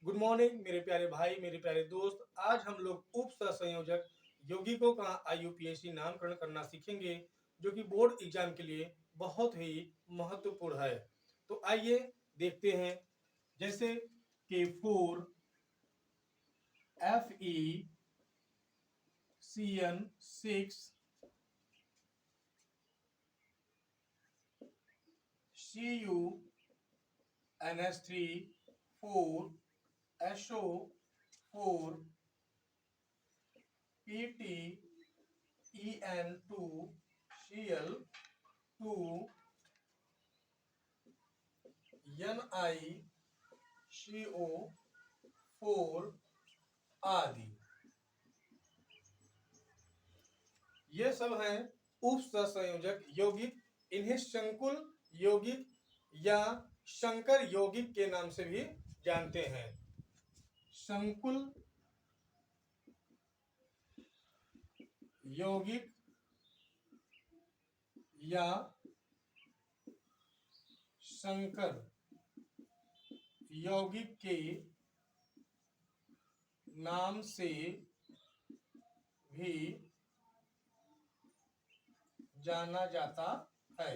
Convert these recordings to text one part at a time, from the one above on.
Good morning मेरे प्यारे भाई, मेरे प्यारे दोस्त। आज हम लोग उप सहसंयोजक यौगिकों का आईयूपीएसी नामकरण करना सीखेंगे, जो कि बोर्ड एग्जाम के लिए बहुत ही महत्वपूर्ण है। तो आइए देखते हैं। जैसे K4 FeCN6 CuNH3 4SO4 PTEN2Cl2 NiCO4 आदि। ये सब हैं उप सहसंयोजक यौगिक। इन्हें संकुल यौगिक या संकर यौगिक के नाम से भी जानते हैं। संकुल यौगिक या संकर यौगिक के नाम से भी जाना जाता है।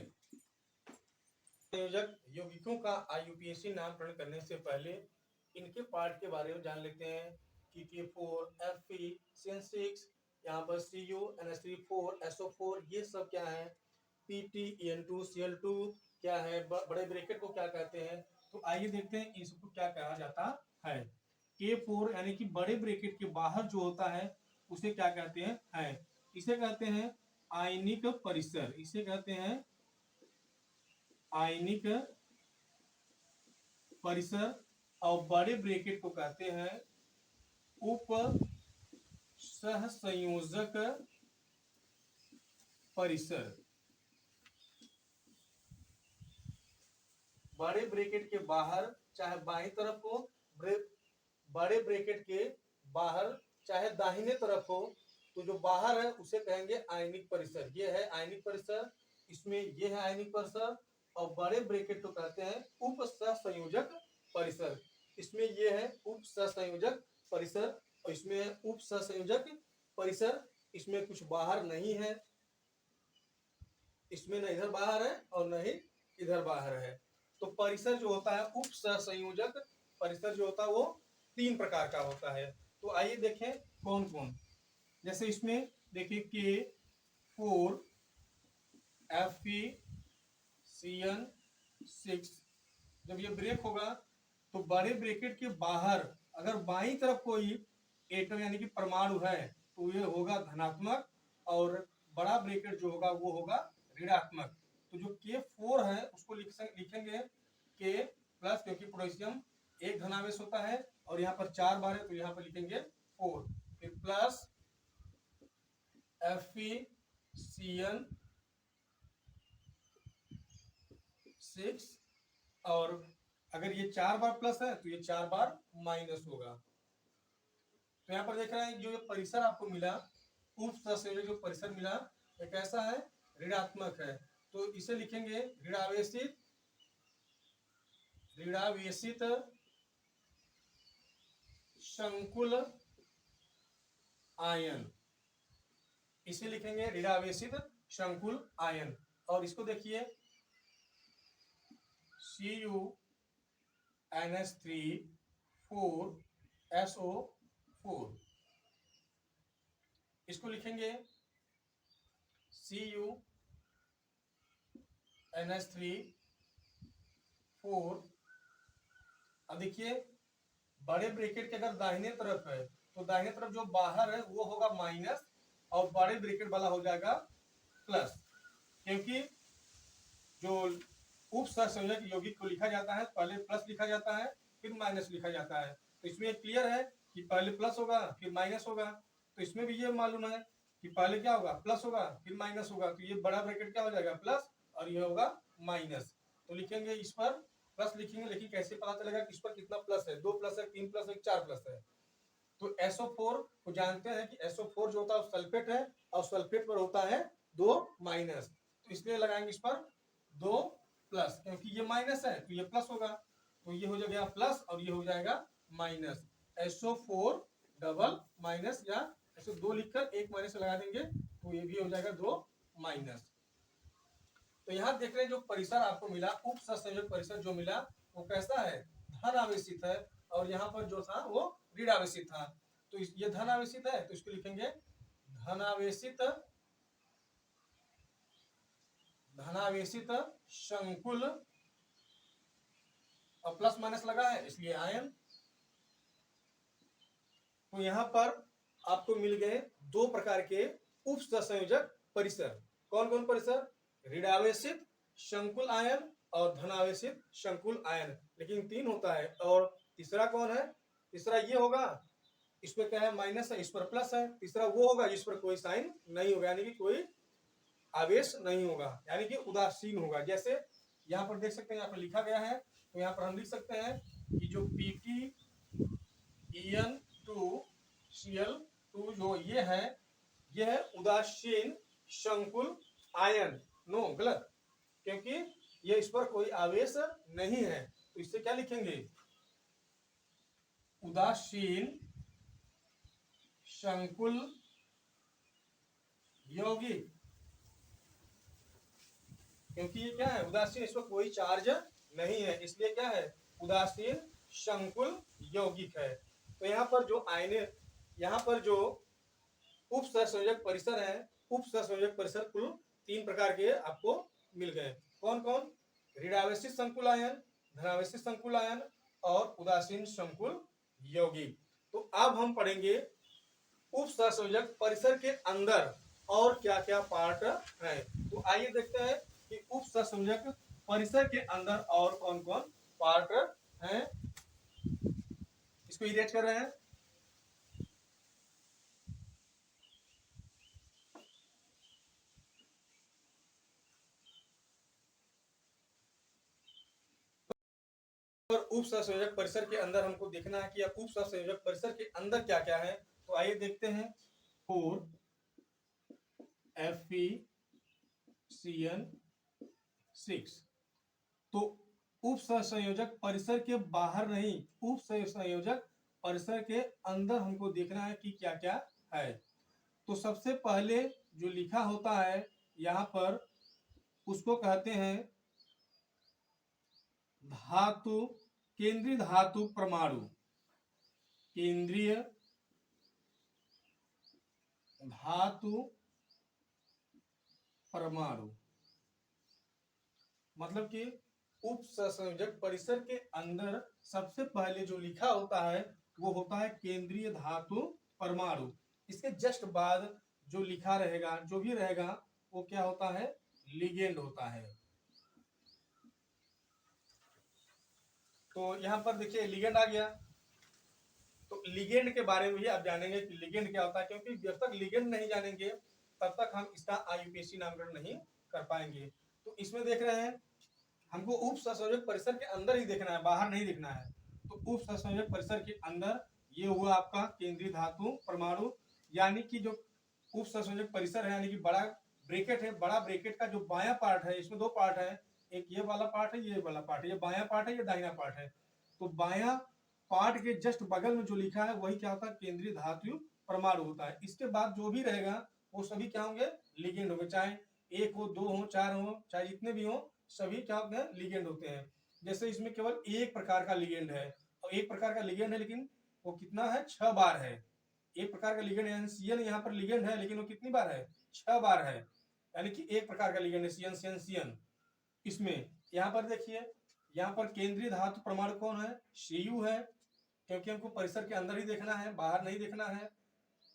संयोजक यौगिकों का आईयूपीएसी नामकरण करने से पहले इनके पार्ट के बारे में जान लेते हैं कि K4 FeCN6, यहाँ पर CuNH3 4SO4 ये सब क्या है। PTEN2Cl2 क्या है, बड़े ब्रैकेट को क्या कहते हैं। तो आइए देखते हैं इसको क्या कहा जाता है। K4 यानी कि बड़े ब्रैकेट के बाहर जो होता है उसे क्या कहते हैं। इसे कहते हैं आयनिक परिसर। इसे कहते हैं आयनिक परिसर। और बड़े ब्रैकेट को कहते हैं उप सहसंयोजक परिसर। बड़े ब्रैकेट के बाहर चाहे बाईं तरफ हो, बड़े ब्रैकेट के बाहर चाहे दाहिने तरफ हो, तो जो बाहर है उसे कहेंगे आयनिक परिसर। ये है आयनिक परिसर, इसमें ये है आयनिक परिसर। और बड़े ब्रैकेट को कहते हैं उप सहसंयोजक परिसर। इसमें ये है उप सहसंयोजक परिसर और इसमें है उप सहसंयोजक परिसर। इसमें कुछ बाहर नहीं है, इसमें न इधर बाहर है और न ही इधर बाहर है। तो परिसर जो होता है, उप सहसंयोजक परिसर जो होता है वो 3 प्रकार का होता है। तो आइए देखें कौन कौन। जैसे इसमें देखिए K4 FeCN6 जब ये ब्रेक होगा तो बड़े ब्रैकेट के बाहर अगर बाईं तरफ कोई एटम यानी कि परमाणु है तो ये होगा धनात्मक, और बड़ा ब्रैकेट जो होगा वो होगा ऋणात्मक। तो जो K4 है उसको लिखेंगे K प्लस, क्योंकि पोटेशियम एक धनावेश होता है और यहाँ पर 4 बार है तो यहाँ पर लिखेंगे 4। फिर प्लस FeCN6, और अगर ये 4 बार प्लस है तो ये 4 बार माइनस होगा। तो यहाँ पर देख रहे हैं जो ये परिसर आपको मिला, उप सहसंयोजक जो परिसर मिला, ये कैसा है, ऋणात्मक है। तो इसे लिखेंगे ऋणावेशित संकुल आयन। इसे लिखेंगे ऋणावेशित संकुल आयन। और इसको देखिए CuNH3 4SO4, इसको लिखेंगे CuNH3 4। अब देखिए बड़े ब्रैकेट के अगर दाहिने तरफ है तो दाहिने तरफ जो बाहर है वो होगा माइनस और बड़े ब्रैकेट वाला हो जाएगा प्लस, क्योंकि जो उप सहसंयोजक यौगिक को लिखा जाता है पहले प्लस लिखा जाता है फिर माइनस लिखा जाता है। तो इसमें क्लियर है कि पहले प्लस होगा फिर माइनस होगा। तो इसमें भी ये मालूम है कि पहले क्या होगा, प्लस होगा फिर माइनस होगा। तो ये बड़ा ब्रैकेट क्या हो जाएगा, प्लस, और ये होगा माइनस। तो लिखेंगे इस पर प्लस लिखेंगे, लेकिन कैसे पता चलेगा कि इस पर कितना प्लस है, 2 प्लस है, 3 प्लस है, 4 प्लस है। तो SO4 को जानते हैं कि SO4 जो होता है सल्फेट है और सल्फेट पर होता है 2 माइनस। तो इसलिए लगाएंगे इस पर 2 प्लस, क्योंकि ये माइनस है तो ये प्लस होगा। तो ये हो जाएगा प्लस और ये हो जाएगा माइनस, SO4 डबल माइनस, या SO2 लिखकर एक माइनस लगा देंगे तो ये भी हो जाएगा 2 माइनस। तो यहाँ देख रहे हैं जो परिसर आपको मिला, उप सहसंयोजक परिसर जो मिला वो कैसा है, धन आवेशित है, और यहाँ पर जो था वो ऋण आवेशित था। तो ये धन आवेशित है तो इसको लिखेंगे धनावेशित, धनावेशित संकुल, और प्लस माइनस लगा है इसलिए आयन। तो यहाँ पर आपको मिल गए दो प्रकार के उप सहसंयोजक परिसर। कौन कौन परिसर, ऋणावेशित संकुल आयन और धनावेशित संकुल आयन, लेकिन 3 होता है। और तीसरा कौन है, तीसरा ये होगा, इस पर क्या है माइनस है, इस पर प्लस है। तीसरा वो होगा जिस पर कोई साइन नहीं होगा, यानी कि कोई आवेश नहीं होगा, यानी कि उदासीन होगा। जैसे यहाँ पर देख सकते हैं, यहाँ पर लिखा गया है, तो यहाँ पर हम लिख सकते हैं कि जो PtEn2Cl2 जो ये है उदासीन संकुल आयन। नो, गलत, क्योंकि ये इस पर कोई आवेश नहीं है, तो इससे क्या लिखेंगे, उदासीन संकुल यौगिक, क्योंकि ये क्या है उदासीन, इस पर कोई चार्ज नहीं है, इसलिए क्या है उदासीन संकुल यौगिक है। तो यहाँ पर जो आयने, यहाँ पर जो उप सहसंयोजक परिसर है, उप सहसंयोजक परिसर कुल 3 प्रकार के आपको मिल गए। कौन कौन, ऋणावेशित संकुल आयन, धनावेशित संकुल आयन और उदासीन संकुल यौगिक। तो अब हम पढ़ेंगे उप सहसंयोजक परिसर के अंदर और क्या क्या पार्ट है। तो आइए देखते हैं कि उप सहसंयोजक परिसर के अंदर और कौन कौन पार्ट हैं। इसको इरेज कर रहे हैं। और उप सहसंयोजक परिसर के अंदर हमको देखना है कि अब उप सहसंयोजक परिसर के अंदर क्या क्या है। तो आइए देखते हैं। 4FeCN6। तो उप सहसंयोजक परिसर के बाहर नहीं, उप सहसंयोजक परिसर के अंदर हमको देखना है कि क्या क्या है। तो सबसे पहले जो लिखा होता है यहाँ पर, उसको कहते हैं धातु, केंद्रीय धातु परमाणु। केंद्रीय धातु परमाणु मतलब कि उप सहसंयोजक परिसर के अंदर सबसे पहले जो लिखा होता है वो होता है केंद्रीय धातु परमाणु। इसके जस्ट बाद जो लिखा रहेगा, जो भी रहेगा, वो क्या होता है, लिगेंड होता है। तो यहाँ पर देखिए लिगेंड आ गया। तो लिगेंड के बारे में भी आप जानेंगे कि लिगेंड क्या होता है, क्योंकि जब तक लिगेंड नहीं जानेंगे तब तक हम इसका आईयूपीएसी नामकरण नहीं कर पाएंगे। तो इसमें देख रहे हैं हमको उप सहसंयोजक परिसर के अंदर ही देखना है, बाहर नहीं देखना है। तो उप सहसंयोजक परिसर के अंदर ये हुआ आपका केंद्रीय धातु परमाणु, यानी कि जो उप सहसंयोजक परिसर है, यानी कि बड़ा ब्रैकेट है, बड़ा ब्रैकेट का जो बायां पार्ट है, इसमें 2 पार्ट है, एक ये वाला पार्ट है, ये वाला पार्ट है, ये बायां पार्ट है, ये दाहिना पार्ट है। तो बायां पार्ट के जस्ट बगल में जो लिखा है वही क्या होता है, केंद्रीय धातु परमाणु होता है। इसके बाद जो भी रहेगा वो सभी क्या होंगे, लिगेंड होंगे, चाहे 1 हो, 2 हो, 4 हो, चाहे जितने भी हो, सभी क्या होते हैं, लिगेंड होते हैं। जैसे इसमें केवल एक प्रकार का लिगेंड है, और एक प्रकार का लिगेंड है, लेकिन वो कितना है, 6 बार है। एक प्रकार का लिगेंड है, सीएन यहाँ पर लिगेंड है, लेकिन वो कितनी बार है, 6 बार है। यानी कि एक प्रकार का लिगेंड है सीएन सीएन सीएन। इसमें यहाँ पर देखिए, यहाँ पर केंद्रीय धातु परमाणु कौन है, सीयू है, क्योंकि हमको परिसर के अंदर ही देखना है, बाहर नहीं देखना है।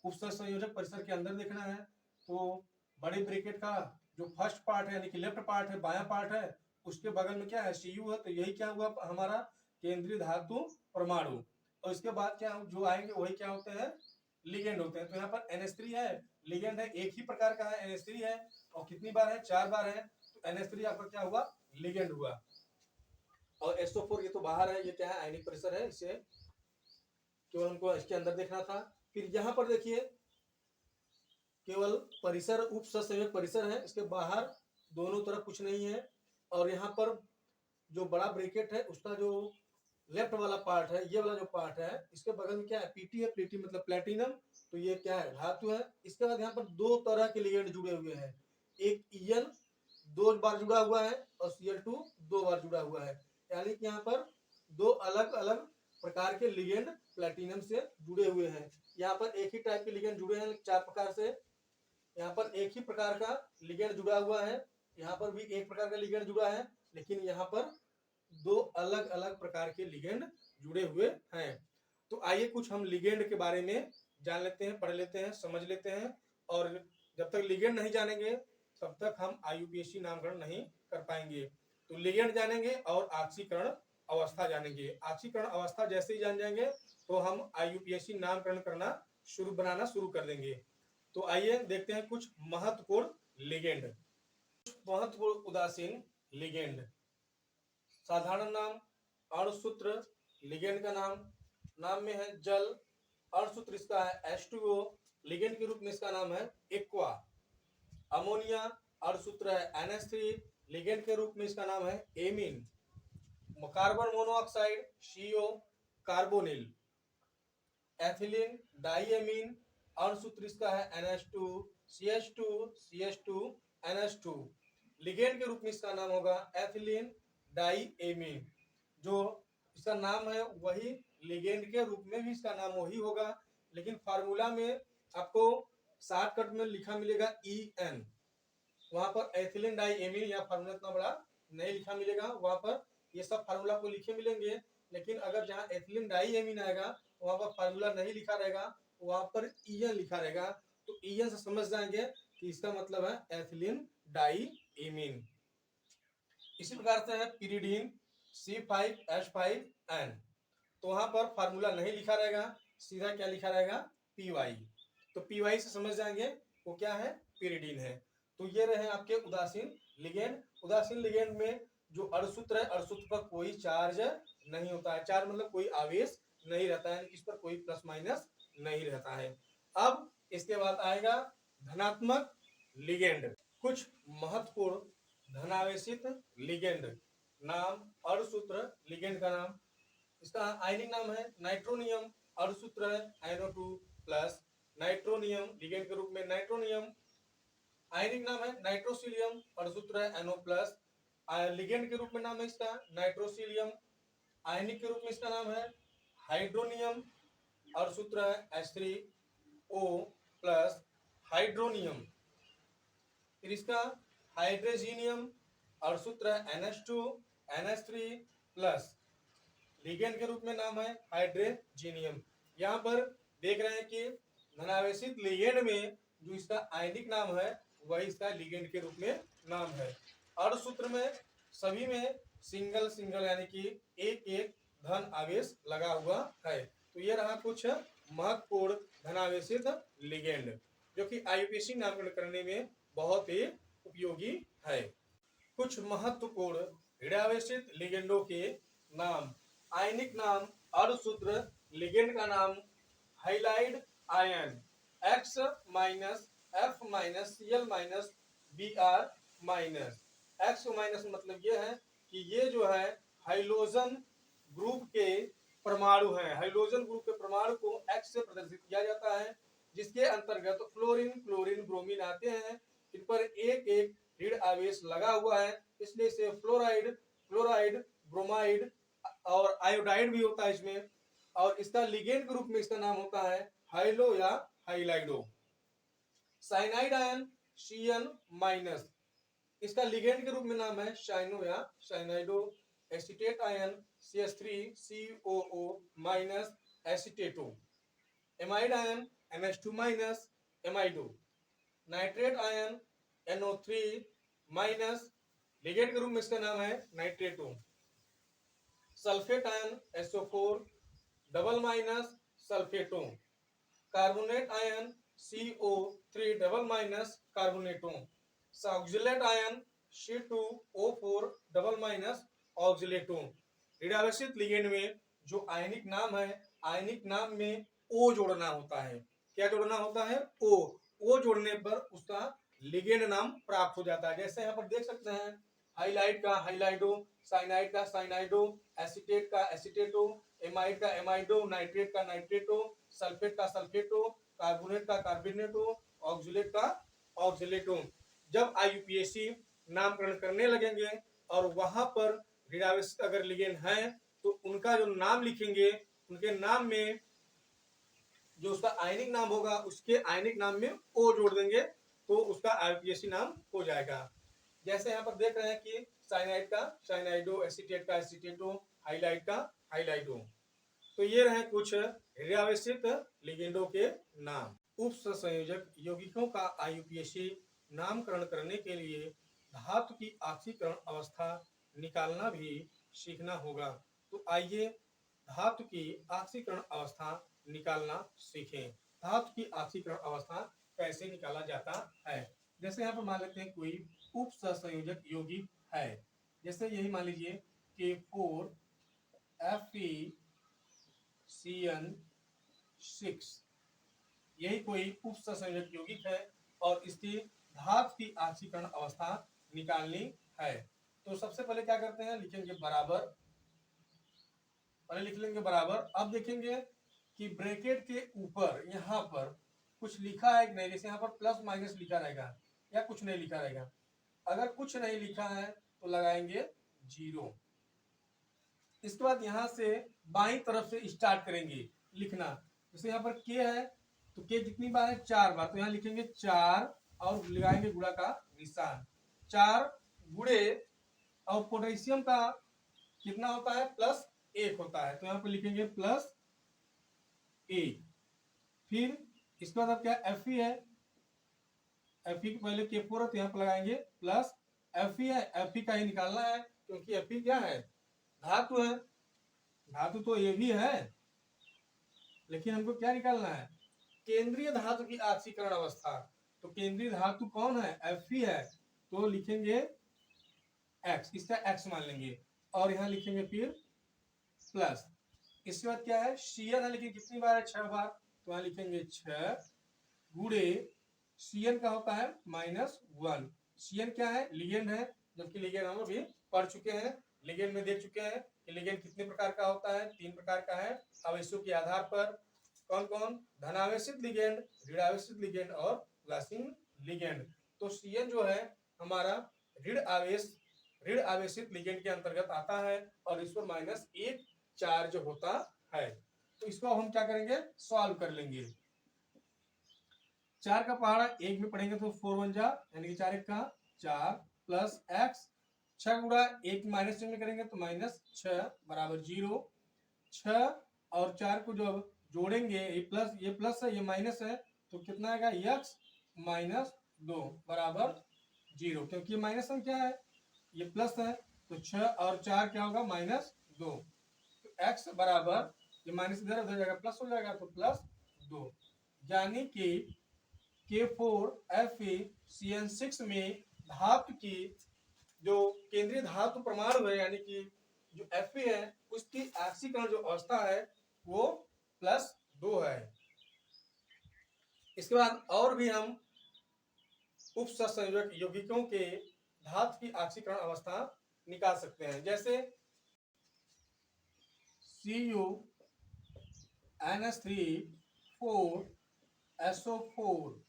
उप सहसंयोजक परिसर के अंदर देखना है। तो बड़े ब्रैकेट का जो फर्स्ट पार्ट है, यानी कि लेफ्ट पार्ट है, बायां पार्ट है, उसके बगल में क्या है, सीयू है। तो यही क्या हुआ हमारा केंद्रीय धातु परमाणु। और इसके बाद क्या जो आएंगे वही क्या होते हैं, लिगेंड होते हैं। तो यहाँ पर NH3 है, लिगेंड है, एक ही प्रकार का है, NH3 है, और कितनी बार है, 4 बार है। तो NH3 आपका क्या हुआ, लिगेंड हुआ। और SO4 ये तो बाहर है, ये क्या है, आयनिक परिसर है, इसे केवल हमको इसके अंदर देखना था। फिर यहाँ पर देखिए केवल परिसर, उप सहसंयोजक परिसर है, इसके बाहर दोनों तरफ कुछ नहीं है। और यहाँ पर जो बड़ा ब्रैकेट है उसका जो लेफ्ट वाला पार्ट है, ये वाला जो पार्ट है, इसके बगल में क्या है, पीटी है, पीटी मतलब प्लेटिनम, तो ये क्या है, धातु है। इसके बाद यहाँ पर दो तरह के लिगेंड जुड़े हुए हैं, एक ईएन 2 बार जुड़ा हुआ है और Cl2 2 बार जुड़ा हुआ है, यानी कि यहाँ पर दो अलग अलग प्रकार के लिगेंड प्लेटिनम से जुड़े हुए हैं। यहाँ पर एक ही टाइप के लिगेंड जुड़े हैं 4 प्रकार से, यहाँ पर एक ही प्रकार का लिगेंड जुड़ा हुआ है, यहाँ पर भी एक प्रकार का लिगेंड जुड़ा है, लेकिन यहाँ पर दो अलग अलग प्रकार के लिगेंड जुड़े हुए हैं। तो आइए कुछ हम लिगेंड के बारे में जान लेते हैं, पढ़ लेते हैं, समझ लेते हैं। और जब तक लिगेंड नहीं जानेंगे तब तक हम IUPAC नामकरण नहीं कर पाएंगे। तो लिगेंड जानेंगे और ऑक्सीकरण अवस्था जानेंगे। ऑक्सीकरण अवस्था जैसे ही जान जाएंगे तो हम IUPAC नामकरण करना बनाना शुरू कर देंगे। तो आइए देखते हैं कुछ महत्वपूर्ण लिगेंड। महत्वपूर्ण उदासीन लिगेंड। साधारण नाम अणुसूत्र, लिगेंड का नाम में है जल, अणुसूत्र इसका है H2O, लिगेंड के रूप में इसका नाम है एक्वा। अमोनिया, अणुसूत्र है NH3, लिगेंड के रूप में इसका नाम है amine. Carbon monoxide CO, carbonyl. Ethylene diamine, अणुसूत्र इसका है NH2, CH2 NH2, लिगेंड के रूप में इसका नाम होगा एथिलीन डाइएमीन। जो इसका नाम है वही लिगेंड के रूप में भी इसका नाम वही होगा, लेकिन फार्मूला में आपको शॉर्टकट में लिखा मिलेगा EN, वहां पर एथिलीन डाइएमीन या फार्मूला इतना बड़ा नहीं लिखा मिलेगा, वहां पर ये सब फार्मूला को लिखे मिलेंगे, लेकिन अगर जहाँ एथिलीन डाइएमीन आएगा वहां पर फार्मूला नहीं लिखा रहेगा, वहां पर EN लिखा रहेगा। तो EN से समझ जाएंगे कि इसका मतलब है एथिलीन डाइएमीन। इसी प्रकार से है पिरिडीन C5H5N, तो वहां पर फार्मूला नहीं लिखा रहेगा, सीधा क्या लिखा रहेगा PY, तो PY से समझ जाएंगे वो क्या है, पिरिडीन है। तो ये रहे आपके उदासीन लिगेंड। उदासीन लिगेंड में जो अणुसूत्र है, अणुसूत्र पर कोई चार्ज नहीं होता है, चार्ज मतलब कोई आवेश नहीं रहता है, इस पर कोई प्लस माइनस नहीं रहता है। अब इसके बाद आएगा धनात्मक लिगेंड। कुछ महत्वपूर्ण धनावेशित लिगेंड। नाम अणुसूत्र, लिगेंड का नाम, इसका आयनिक नाम है नाइट्रोनियम, अणुसूत्र है NO2 प्लस, नाइट्रोनियम लिगेंड के रूप में नाइट्रोनियम। आयनिक नाम है नाइट्रोसिलियम, अणुसूत्र है NO प्लस, लिगेंड के रूप में नाम है इसका नाइट्रोसिलियम। आयनिक के रूप में इसका नाम है हाइड्रोनियम, अणुसूत्र है H3O प्लस हाइड्रोनियम। फिर इसका हाइड्रोजीनियम, अणुसूत्र है NH2 NH3 प्लस, लिगेंड के रूप में नाम है हाइड्रोजीनियम। यहाँ पर देख रहे हैं कि धनावेशित लिगेंड में जो इसका आयनिक नाम है वही इसका लिगेंड के रूप में नाम है। अणुसूत्र में सभी में सिंगल सिंगल यानी कि एक एक धन आवेश लगा हुआ है। तो ये रहा कुछ महत्वपूर्ण धनावेशित लिगेंड जो कि IUPAC नामकरण करने में बहुत ही उपयोगी है। कुछ महत्वपूर्ण ऋणावेशित लिगेंडों के नाम। आयनिक नाम अणुसूत्र, लिगेंड का नाम halide ion X minus F minus Cl minus Br minus. X minus मतलब ये है कि ये जो है हाइड्रोजन ग्रुप के परमाणु हैं, हाइड्रोजन ग्रुप के परमाणु को X से प्रदर्शित किया जाता है, जिसके अंतर्गत फ्लोरीन क्लोरीन ब्रोमीन आते हैं, इन पर एक एक ऋण आवेश लगा हुआ है, इसलिए इसे फ्लोराइड क्लोराइड ब्रोमाइड और आयोडाइड भी होता है इसमें। और इसका लिगेंड के रूप में इसका नाम होता है हाइलो या halido. Cyanide ion Cn minus, इसका लिगेंड के रूप में नाम है शाइनो या cyanido. Acetate ion CH3COO minus acetato. Amide ion NH2 minus amido. Nitrate ion NO3 minus, ligand के रूप में इसका नाम है nitrato. Sulphate ion SO4 double minus sulphato. Carbonate ion CO3 double minus carbonato. Oxalate ion C2O4 double minus oxalato. ऋणावेशित ligand में जो आयनिक नाम है, आयनिक नाम में O जोड़ना होता है। क्या जोड़ना होता है? O जोड़ने पर उसका लिगेंड नाम प्राप्त हो जाता है। जैसे यहाँ पर देख सकते हैं हाइलाइट का हाइलाइडो, साइनाइड का साइनाइडो, एसीटेट का एसीटेटो, एमाइड का एमाइडो, नाइट्रेट का नाइट्रेटो, सल्फेट का सल्फेटो, कार्बोनेट का कार्बोनेटो, ऑक्जुलेट का ऑक्जुलेटो। जब आईयूपीएसी नामकरण करने लगेंगे और वहां पर ऋणावेशित अगर लिगेंड है तो उनका जो नाम लिखेंगे, उनके नाम में जो उसका आयनिक नाम होगा उसके आयनिक नाम में ओ जोड़ देंगे तो उसका आईयूपीएसी नाम हो जाएगा। जैसे यहाँ पर देख रहे हैं कि साइनाइड का साइनाइडो, एसीटेट का एसीटेटो, हाइलाइट का हाइलाइडो। तो ये रहे कुछ ऋणावेशित लिगेंडों के नाम। उप संयोजक यौगिकों का आईयूपीएसी नामकरण करने के लिए धातु की ऑक्सीकरण अवस्था निकालना भी सीखना होगा। तो आइए धातु की ऑक्सीकरण अवस्था निकालना सीखें। धातु की ऑक्सीकरण अवस्था कैसे निकाला जाता है। जैसे यहाँ पर मान लेते हैं कोई उप संयोजक यौगिक है, जैसे यही मान लीजिए K4FeCN6, यही कोई उप संयोजक यौगिक है और इसकी धातु की ऑक्सीकरण अवस्था निकालनी है। तो सबसे पहले क्या करते हैं, लिखेंगे बराबर, पहले लिख लेंगे बराबर। अब देखेंगे कि ब्रैकेट के ऊपर यहाँ पर कुछ लिखा है कि नहीं, जैसे यहाँ पर प्लस माइनस लिखा रहेगा या कुछ नहीं लिखा रहेगा। अगर कुछ नहीं लिखा है तो लगाएंगे 0। इसके बाद यहाँ से बाईं तरफ से स्टार्ट करेंगे लिखना। जैसे यहाँ पर के है तो के कितनी बार है, 4 बार, तो यहाँ लिखेंगे 4 और लगाएंगे गुणा का निशान। 4 गुणे और पोटेशियम का कितना होता है, +1 होता है, तो यहाँ पर लिखेंगे +1। फिर इसके बाद अब क्या Fe है, Fe के पहले K4 है तो यहाँ पर लगाएंगे प्लस Fe है, Fe का ही निकालना है क्योंकि Fe क्या है, धातु है। धातु तो ये भी है लेकिन हमको क्या निकालना है, केंद्रीय धातु की ऑक्सीकरण अवस्था। तो केंद्रीय धातु कौन है, Fe है, तो लिखेंगे X, इसका X मान लेंगे और यहाँ लिखेंगे फिर प्लस। इसके बाद क्या है, Cn है, लेकिन कितनी बार है, 6 बार, तो यहाँ लिखेंगे 6 गुणे Cn का होता है -1। Cn क्या है, लिगेंड है, जबकि लिगेंड हम अभी पढ़ चुके हैं, लिगेंड में देख चुके हैं कि लिगेंड कितने प्रकार का होता है, 3 प्रकार का है आवेशों के आधार पर। कौन कौन, धनावेशित लिगेंड, ऋणावेशित लिगेंड और उदासीन लिगेंड। तो Cn जो है हमारा ऋण आवेशित लिगेंड के अंतर्गत आता है और इस पर -1 चार्ज होता है। तो इसको हम क्या करेंगे, सॉल्व कर लेंगे। 4 का पहाड़ा 1 में पढ़ेंगे तो 4 1 जा, यानी कि 4 1 का 4 प्लस x, 6 गुणा 1 माइनस चिन्ह में करेंगे तो -6 बराबर 0। 6 और 4 को जब जोड़ेंगे, ये प्लस है ये माइनस है, तो कितना आएगा, x -2 बराबर 0, क्योंकि माइनस संख्या है, ये प्लस है, तो 6 और 4 क्या होगा, -2। तो x बराबर, ये माइनस इधर उधर जाएगा, प्लस हो जाएगा, तो +2, यानी कि K4FeCN6 में धातु की जो केंद्रीय धातु परमाणु है, यानी कि जो Fe है, उसकी ऑक्सीकरण जो अवस्था है वो +2 है। इसके बाद और भी हम उप सहसंयोजक यौगिकों के धातु की ऑक्सीकरण अवस्था निकाल सकते हैं। जैसे CuNH3 4SO4,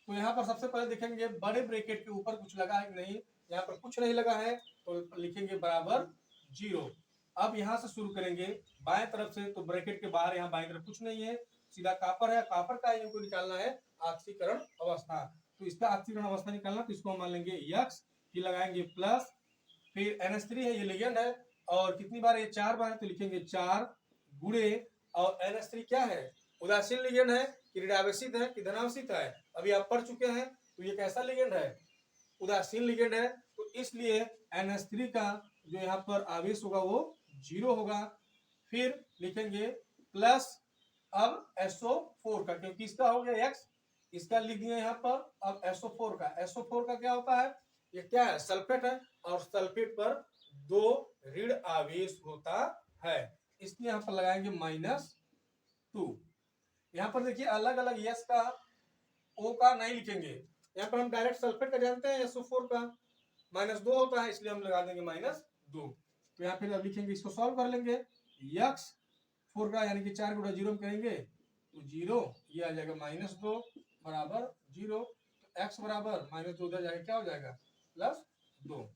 तो यहाँ पर सबसे पहले देखेंगे बड़े ब्रैकेट के ऊपर कुछ लगा है कि नहीं, यहाँ पर कुछ नहीं लगा है तो लिखेंगे बराबर 0। अब यहाँ से शुरू करेंगे बाएं तरफ से, तो ब्रैकेट के बाहर यहाँ बाएं तरफ कुछ नहीं है, सीधा कापर है, कापर का इनको निकालना है ऑक्सीकरण अवस्था। तो इसका ऑक्सीकरण अवस्था निकालना, तो इसको हम मान लेंगे x, फिर लगाएंगे प्लस, फिर NH3 है, ये लिगेंड है और कितनी बार, ये 4 बार है, तो लिखेंगे 4 गुणे, और NH3 क्या है, उदासीन लिगेंड है कि ऋणावेशित है कि धनावेशित है, अभी आप पढ़ चुके हैं। तो ये कैसा लिगेंड है, उदासीन लिगेंड है, तो इसलिए NH3 का जो यहाँ पर आवेश होगा वो 0 होगा। फिर लिखेंगे प्लस अब SO4 का, क्योंकि इसका हो गया x, इसका लिख दिया यहाँ पर। अब SO4 का, SO4 का क्या होता है, ये क्या है, सल्फेट है, और सल्फेट पर 2 ऋण आवेश होता है, इसलिए यहाँ पर लगाएंगे -2। यहाँ पर देखिए अलग अलग यस का, ओ का नहीं लिखेंगे, यहाँ पर हम डायरेक्ट सल्फेट का जानते हैं, SO4 का, -2 होता है, इसलिए हम लगा देंगे -2। तो यहाँ फिर अब लिखेंगे, इसको सॉल्व कर लेंगे। यक्स 4 का यानी कि 4 गुणा 0 में करेंगे तो 0, ये आ जाएगा -2 बराबर 0। तो x बराबर -2 उधर जाएगा, क्या हो जाएगा +2।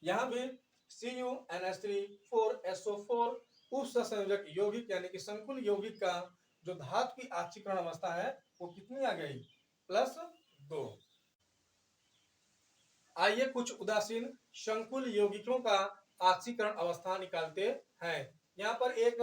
यहाँ भी CuNH3 4SO4 उप सहसंयोजक यौगिक यानी कि संकुल यौगिक का जो धातु की आक्सीकरण अवस्था है वो कितनी आ गई, +2। आइए कुछ उदासीन संकुल यौगिकों का आक्सीकरण अवस्था निकालते हैं। यहाँ पर एक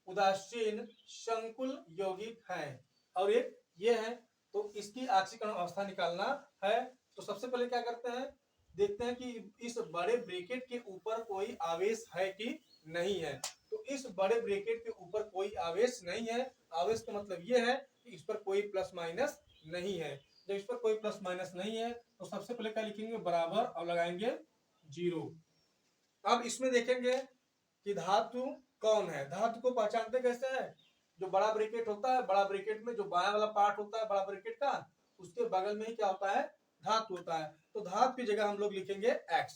उदासीन संकुल यौगिक है और एक ये है, तो इसकी आक्सीकरण अवस्था निकालना है। तो सबसे पहले क्या करते हैं, देखते हैं कि इस बड़े ब्रैकेट के ऊपर कोई आवेश है कि नहीं है। तो इस बड़े ब्रैकेट के ऊपर कोई आवेश नहीं है। आवेश का मतलब ये है कि इस पर कोई प्लस माइनस नहीं है। जब इस पर कोई प्लस माइनस नहीं है तो सबसे पहले क्या लिखेंगे, बराबर, और लगाएंगे 0। अब इसमें देखेंगे कि धातु कौन है। धातु को पहचानते कैसे हैं, जो बड़ा ब्रैकेट होता है, बड़ा ब्रैकेट में जो बायां वाला पार्ट होता है बड़ा ब्रैकेट का, उसके बगल में ही क्या होता है, धातु होता है। तो धातु की जगह हम लोग लिखेंगे x।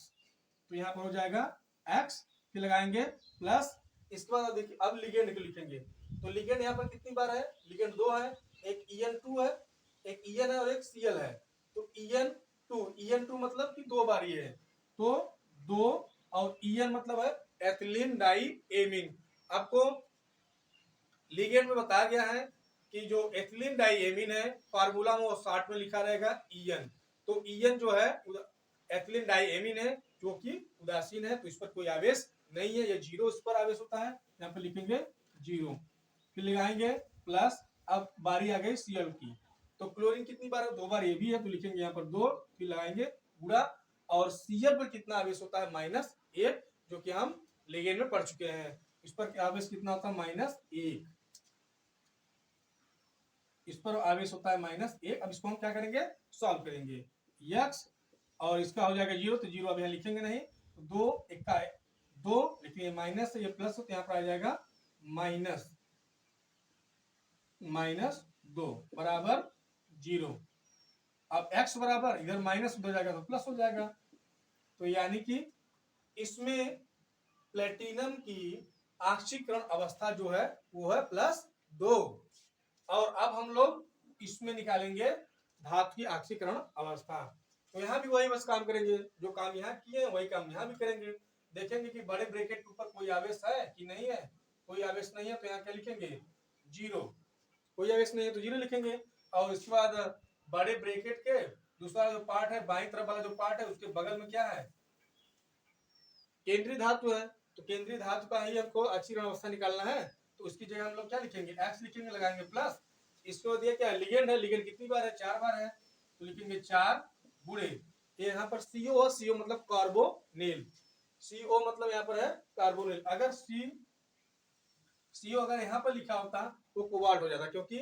तो यहाँ पर हो जाएगा x, फिर लगाएंगे प्लस। इसके बाद देखिए अब लिगेंड को लिखेंगे। तो लिगेंड यहाँ पर कितनी बार है, लिगेंड 2 है, एक En2 है, एक En है और एक Cl है। तो En2 मतलब कि 2 बार ये है, तो 2, और En मतलब है एथिलीन डाई एमीन। आपको लिगेंड में बताया गया है कि जो एथिलीन डाई एमीन है फार्मूला में वो 60 में लिखा रहेगा En। तो En जो है एथिलीन डाई एमीन है जो कि उदासीन है, तो इस पर कोई आवेश नहीं है, ये 0 इस पर आवेश होता है। यहाँ पर लिखेंगे 0, फिर लगाएंगे प्लस। अब बारी आ गई Cl की। तो क्लोरीन कितनी बार है, 2 बार, ये भी है, तो लिखेंगे यहाँ पर 2, फिर लगाएंगे गुणा। और Cl पर कितना आवेश होता है, -1, जो कि हम लिगेंड में पढ़ चुके हैं। इस पर आवेश कितना होता है, -1। इस पर आवेश होता है -1। अब इसको हम क्या करेंगे, सॉल्व करेंगे। यक्स और इसका हो जाएगा 0, तो 0 अब यहाँ लिखेंगे नहीं। तो 2 1 2, लेकिन ये माइनस से ये प्लस हो तो यहाँ पर आ जाएगा -2 बराबर 0। अब x बराबर इधर माइनस हो जाएगा तो प्लस हो जाएगा। तो यानी कि इसमें प्लेटिनम की आक्सीकरण अवस्था जो है वो है +2। और अब हम लोग इसमें निकालेंगे धातु की आक्सीकरण अवस्था। तो यहाँ भी वही बस काम करेंगे, जो काम यहाँ किए हैं वही काम यहाँ भी करेंगे। देखेंगे कि बड़े ब्रैकेट के ऊपर कोई आवेश है कि नहीं है। कोई आवेश नहीं है तो यहाँ क्या लिखेंगे, 0। कोई आवेश नहीं है तो 0 लिखेंगे। और इसके बाद बड़े ब्रैकेट के दूसरा जो पार्ट है, बाईं तरफ वाला जो पार्ट है, उसके बगल में क्या है, केंद्रीय धातु है। तो केंद्रीय धातु का ही हमको आक्सीकरण अवस्था निकालना है। तो उसकी जगह हम लोग क्या लिखेंगे, x लिखेंगे, लगाएंगे प्लस। इसको दिया क्या, लिगेंड है, लिगेंड कितनी बार है, 4 बार है, तो लिखेंगे 4 गुणे। ये यहाँ पर CO है, CO मतलब कार्बोनिल। CO मतलब यहाँ पर है कार्बोनिल। अगर CO अगर यहाँ पर लिखा होता तो कोबाल्ट हो जाता, क्योंकि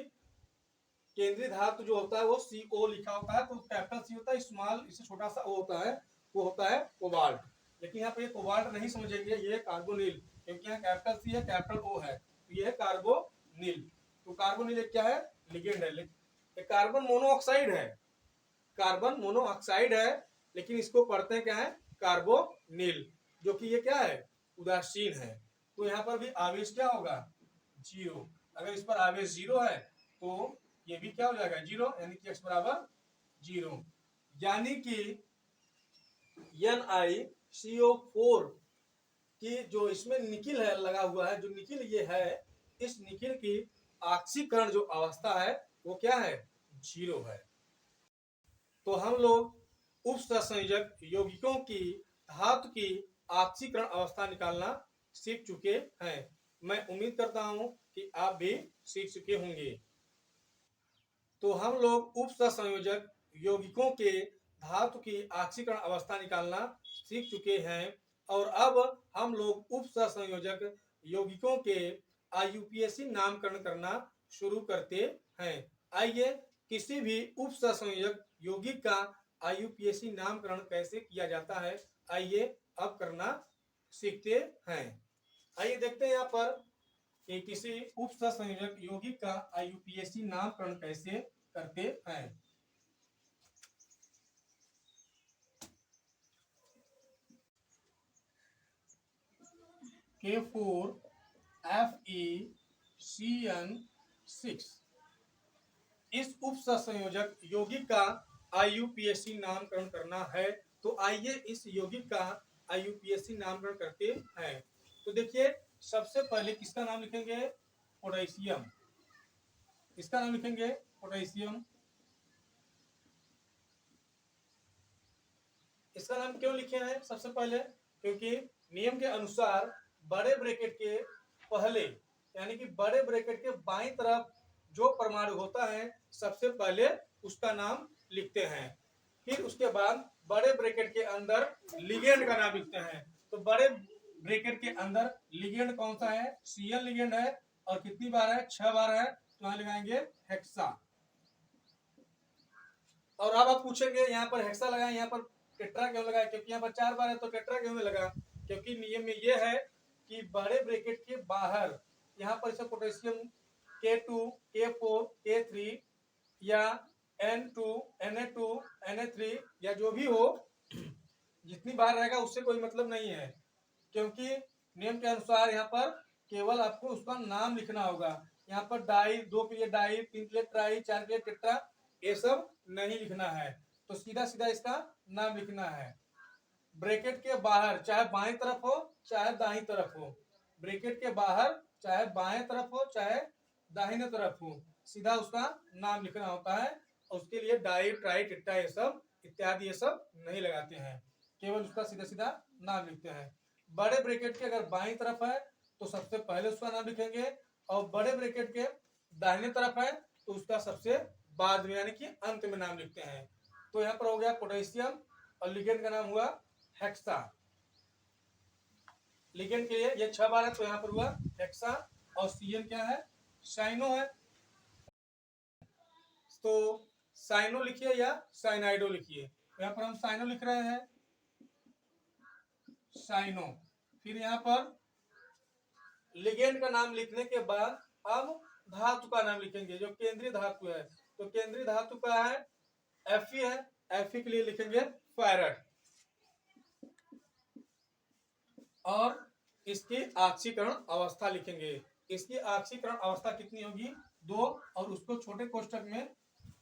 केंद्रीय धातु जो होता है वो CO लिखा होता है, तो कैपिटल C होता है, स्मॉल इससे छोटा सा O होता है, वो होता है कोबाल्ट। लेकिन यहाँ पे ये कोबाल्ट नहीं समझेंगे, ये कार्बोनिल, क्योंकि यहाँ कैपिटल C है, कैपिटल O है, तो ये है कार्बोनिल। तो कार्बोनिल एक क्या है, लिगेंड है। एक कार्बन मोनोऑक्साइड है, कार्बन मोनोऑक्साइड है, लेकिन इसको पढ़ते हैं क्या है, कार्बोनिल, जो कि ये क्या है, उदासीन है। तो यहाँ पर भी आवेश क्या होगा, 0। अगर इस पर आवेश 0 है तो ये भी क्या हो जाएगा, 0, यानी कि x बराबर 0। यानी कि NiCO4 की जो इसमें निकिल है लगा हुआ है, जो निकिल ये है, इस निकिल की आक्सीकरण जो अवस्था है वो क्या है, 0 है। तो हम लोग उप सहसंयोजक यौगिकों की धातु की आक्सीकरण अवस्था निकालना सीख चुके हैं। मैं उम्मीद करता हूं कि आप भी सीख चुके होंगे। तो हम लोग उप सहसंयोजक यौगिकों के धातु की आक्सीकरण अवस्था निकालना सीख चुके हैं। और अब हम लोग उप सहसंयोजक यौगिकों के IUPAC नामकरण करना शुरू करते हैं। आइए किसी भी उप सहसंयोजक यौगिक का IUPAC नामकरण कैसे किया जाता है, आइए अब करना सीखते हैं। आइए देखते हैं यहाँ पर कि किसी उप सहसंयोजक यौगिक का IUPAC नामकरण कैसे करते हैं। K4FeCN6। इस उप संयोजक यौगिक का IUPAC नामकरण करना है। तो आइए इस यौगिक का IUPAC नामकरण करते हैं। तो देखिए सबसे पहले किसका नाम लिखेंगे? पोटेशियम। इसका नाम लिखेंगे पोटेशियम। इसका नाम क्यों लिखे हैं? सबसे पहले क्योंकि नियम के अनुसार बड़े ब्रैकेट के पहले यानी कि बड़े ब्रैकेट के बाईं तरफ जो परमाणु होता है सबसे पहले उसका नाम लिखते हैं। फिर उसके बाद बड़े ब्रैकेट के अंदर लिगेंड का नाम लिखते हैं। तो बड़े ब्रैकेट के अंदर लिगेंड कौन सा है? Cl लिगेंड है। और कितनी बार है? 6 बार है। तो यहाँ लगाएंगे हेक्सा। और अब आप पूछेंगे यहाँ पर हेक्सा लगाए, यहाँ पर टेट्रा क्यों लगाए? क्योंकि यहाँ पर 4 बार है तो टेट्रा क्यों लगा? क्योंकि नियम में यह है कि बड़े ब्रैकेट के बाहर यहाँ पर इसे पोटेशियम K2, K4, K3 या N2, Na2, Na3 या जो भी हो, जितनी बार रहेगा उससे कोई मतलब नहीं है। क्योंकि नियम के अनुसार यहाँ पर केवल आपको उसका नाम लिखना होगा। यहाँ पर डाई, 2 के लिए डाई, 3 के लिए ट्राई, 4 के लिए टेट्रा, ये सब नहीं लिखना है। तो सीधा सीधा इसका नाम लिखना है। ब्रैकेट के बाहर चाहे बाएं तरफ हो चाहे दाहिनी तरफ हो, ब्रैकेट के बाहर चाहे बाएं तरफ हो चाहे दाहिने तरफ हो, सीधा उसका नाम लिखना होता है। और उसके लिए डाई, ट्राई, टेट्रा ये सब इत्यादि ये सब नहीं लगाते हैं, केवल उसका सीधा सीधा नाम लिखते हैं। बड़े ब्रैकेट के अगर बाईं तरफ है तो सबसे पहले उसका नाम लिखेंगे, और बड़े ब्रैकेट के दाहिने तरफ है तो उसका सबसे बाद में यानी कि अंत में नाम लिखते हैं। तो यहाँ पर हो गया पोटेशियम और लिगेंड का नाम हुआ हेक्सा। लिगेंड के लिए ये 6 बार है तो यहाँ पर हुआ हेक्सा। और Cn क्या है? साइनो है। तो साइनो लिखिए या साइनाइडो लिखिए। यहाँ पर हम साइनो लिख रहे हैं, साइनो। फिर यहाँ पर लिगेंड का नाम लिखने के बाद अब धातु का नाम लिखेंगे, जो केंद्रीय धातु है। तो केंद्रीय धातु का है Fe है। Fe के लिए लिखेंगे फेरट। और इसकी ऑक्सीकरण अवस्था लिखेंगे। इसकी ऑक्सीकरण अवस्था कितनी होगी? 2। और उसको छोटे कोष्ठक में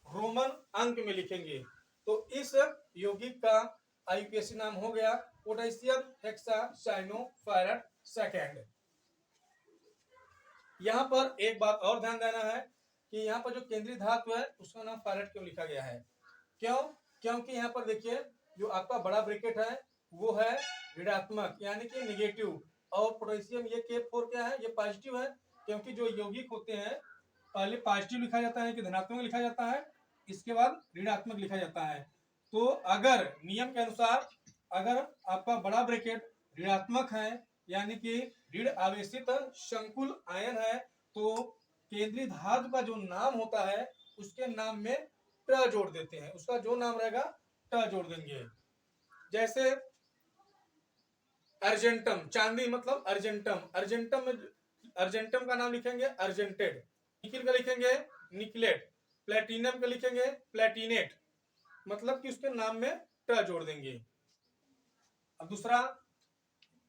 रोमन अंक में लिखेंगे। तो इस यौगिक का IUPAC नाम हो गया पोटेशियम हेक्सासाइनोफेरेट सेकेंड। यहाँ पर एक बात और ध्यान देना है कि यहाँ पर जो केंद्रीय धातु है उसका नाम फेरेट क्यों लिखा गया है? क्यों? क्योंकि यहाँ पर देखिए जो आपका बड़ा ब्रैकेट है वो है ऋणात्मक यानी कि निगेटिव, और पोटेशियम ये K4 क्या है? ये पॉजिटिव है। क्योंकि जो यौगिक होते हैं पहले पॉजिटिव लिखा जाता है कि धनात्मक लिखा जाता है, इसके बाद ऋणात्मक लिखा जाता है। तो अगर नियम के अनुसार अगर आपका बड़ा ब्रैकेट ऋणात्मक है यानी कि ऋण आवेशित संकुल आयन है, तो केंद्रीय धातु का जो नाम होता है उसके नाम में ट जोड़ देते हैं। उसका जो नाम रहेगा ट जोड़ देंगे। जैसे अर्जेंटम, चांदी मतलब अर्जेंटम, अर्जेंटम में अर्जेंटम का नाम लिखेंगे अर्जेंटेड। निकिल का लिखेंगे निकलेट। प्लेटिनम का लिखेंगे प्लेटिनेट। मतलब कि उसके नाम में ट जोड़ देंगे। अब दूसरा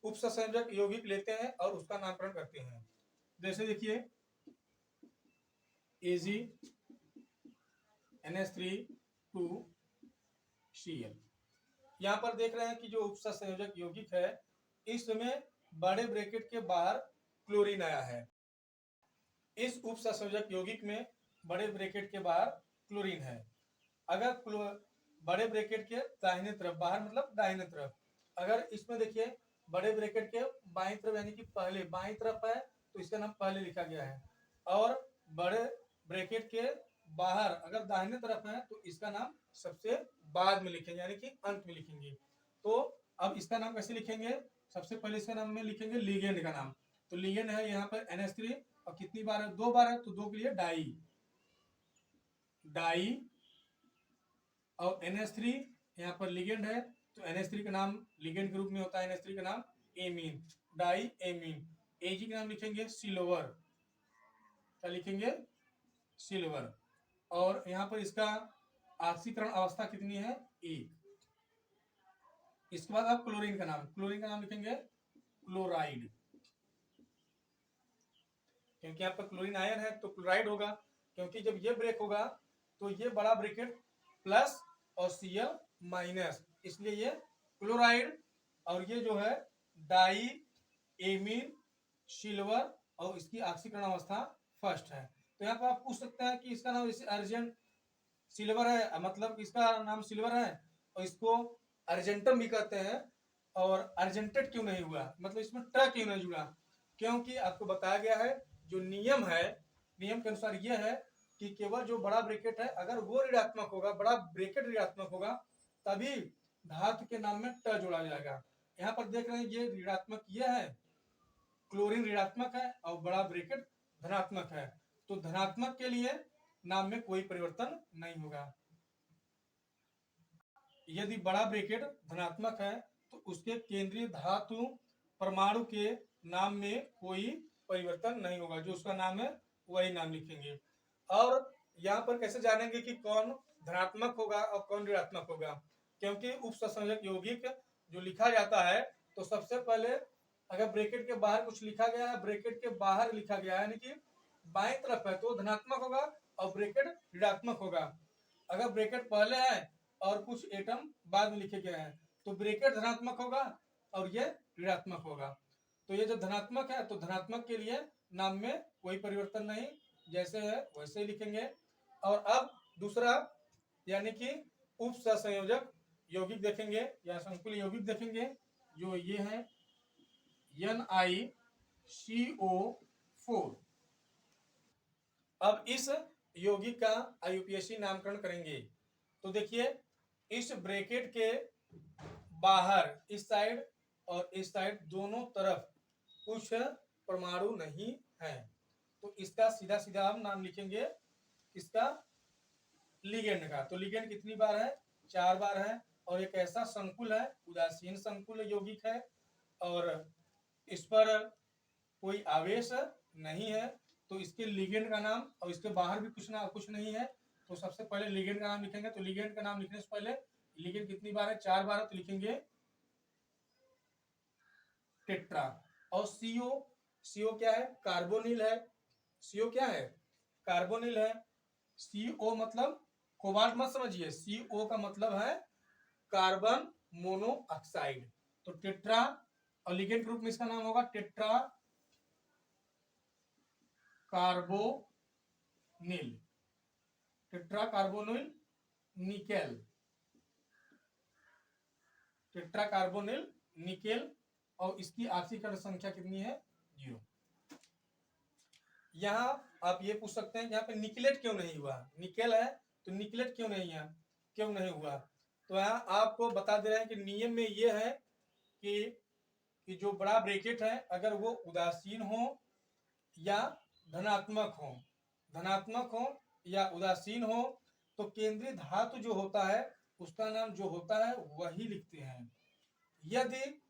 उपसंयोजक यौगिक लेते हैं और उसका नामकरण करते हैं। जैसे देखिए Ag NH3 2Cl। यहाँ पर देख रहे हैं कि जो उपसंयोजक यौगिक है इसमें बड़े ब्रैकेट के बाहर क्लोरीन आया है। इस उपसंयोजक यौगिक में बड़े ब्रैकेट के बाहर क्लोरीन है। अगर बड़े ब्रैकेट के दाहिने तरफ, बाहर मतलब दाहिने तरफ, अगर इसमें देखिए बड़े ब्रैकेट के बाईं तरफ यानी कि पहले बाईं तरफ है तो इसका नाम पहले लिखा गया है। और बड़े ब्रैकेट के बाहर अगर दाहिने तरफ है तो इसका नाम सबसे बाद में लिखेंगे यानी कि अंत में लिखेंगे। तो अब इसका नाम कैसे लिखेंगे? सबसे पहले इसका नाम में लिखेंगे लिगेंड का नाम। तो लिगेंड है यहाँ पर NH3 और कितनी बार है? 2 बार है तो 2 के लिए डाई, डाई। और NH3 यहाँ पर लिगेंड है तो NH3 का नाम लिगेंड के रूप में होता है NH3 का नाम एमीन, डाई एमीन। Ag का नाम लिखेंगे सिल्वर, क्या लिखेंगे? सिल्वर। और यहाँ पर इसका ऑक्सीकरण अवस्था कितनी है? 1। इसके बाद अब क्लोरीन का नाम लिखेंगे क्लोराइड। क्योंकि यहाँ पर क्लोरीन आयन है तो क्लोराइड होगा, क्योंकि जब ये ब्रेक होगा तो ये बड़ा ब्रैकेट प्लस और Cl माइनस, इसलिए ये क्लोराइड, और ये जो है डाई एमीन सिल्वर, और इसकी ऑक्सीकरण अवस्था फर्स्ट है। तो यहाँ पर आप पूछ सकते हैं कि इसका नाम जैसे अर्जेंट सिल्वर है, मतलब इसका नाम सिल्वर है और इसको अर्जेंटम भी कहते हैं, और अर्जेंटेड क्यों नहीं हुआ, मतलब इसमें ट क्यों नहीं जुड़ा, क्योंकि आपको बताया गया है जो नियम है, नियम के अनुसार यह है कि केवल जो बड़ा ब्रैकेट है अगर वो ऋणात्मक होगा, बड़ा ब्रैकेट ऋणात्मक होगा, तभी धातु के नाम में ट जोड़ा जाएगा। यहाँ पर देख रहे हैं ये ऋणात्मक ये है, क्लोरीन ऋणात्मक है और बड़ा ब्रैकेट धनात्मक है, तो धनात्मक के लिए नाम में कोई परिवर्तन नहीं होगा। यदि बड़ा ब्रैकेट धनात्मक है तो उसके केंद्रीय धातु परमाणु के नाम में कोई परिवर्तन नहीं होगा, जो उसका नाम है वही नाम लिखेंगे। और यहाँ पर कैसे जानेंगे कि कौन धनात्मक होगा और कौन ऋणात्मक होगा, क्योंकि उपसंयोजक यौगिक जो लिखा जाता है तो सबसे पहले अगर ब्रैकेट के बाहर कुछ लिखा गया है, ब्रैकेट के बाहर लिखा गया है यानी कि बाएं तरफ है तो धनात्मक होगा और ब्रैकेट ऋणात्मक होगा। अगर ब्रैकेट पहले है और कुछ एटम बाद में लिखे गए हैं तो ब्रैकेट धनात्मक होगा और ये ऋणात्मक होगा। तो ये जो धनात्मक है तो धनात्मक के लिए नाम में कोई परिवर्तन नहीं, जैसे है वैसे ही लिखेंगे। और अब दूसरा यानी कि उप सहसंयोजक यौगिक देखेंगे या संकुल यौगिक देखेंगे, जो ये है NiCO4। अब इस यौगिक का IUPAC नामकरण करेंगे। तो देखिए इस ब्रैकेट के बाहर इस साइड और इस साइड दोनों तरफ कुछ परमाणु नहीं है, तो इसका सीधा सीधा हम नाम लिखेंगे इसका लिगेंड का। तो लिगेंड कितनी बार है, 4 बार है, और एक ऐसा संकुल है उदासीन संकुल यौगिक है और इस पर कोई आवेश नहीं है, तो इसके लिगेंड का नाम, और इसके बाहर भी कुछ नहीं है, तो सबसे पहले लिगेंड का नाम लिखेंगे। तो लिगेंड का नाम लिखने से पहले लिगेंड कितनी बार है, 4 बार है, तो लिखेंगे टेट्रा। और CO क्या है, कार्बोनिल है। CO क्या है, कार्बोनिल है। CO मतलब कोबाल्ट मत समझिए, CO का मतलब है कार्बन मोनोऑक्साइड। तो टेट्रा, और लिगेंड ग्रुप में इसका नाम होगा tetra carbonyl, tetra carbonyl nickel, tetra carbonyl nickel, और इसकी ऑक्सीकरण संख्या कितनी है, 0। यहाँ आप ये पूछ सकते हैं यहाँ पे निकलेट क्यों नहीं हुआ, निकेल है तो निकलेट क्यों नहीं है, क्यों नहीं हुआ। तो यहाँ आपको बता दे रहे हैं कि नियम में ये है कि जो बड़ा ब्रैकेट है अगर वो उदासीन हो या धनात्मक हो, धनात्मक हो या उदासीन हो, तो केंद्रीय धातु जो होता है उसका नाम जो होता है वही लिखते हैं। यदि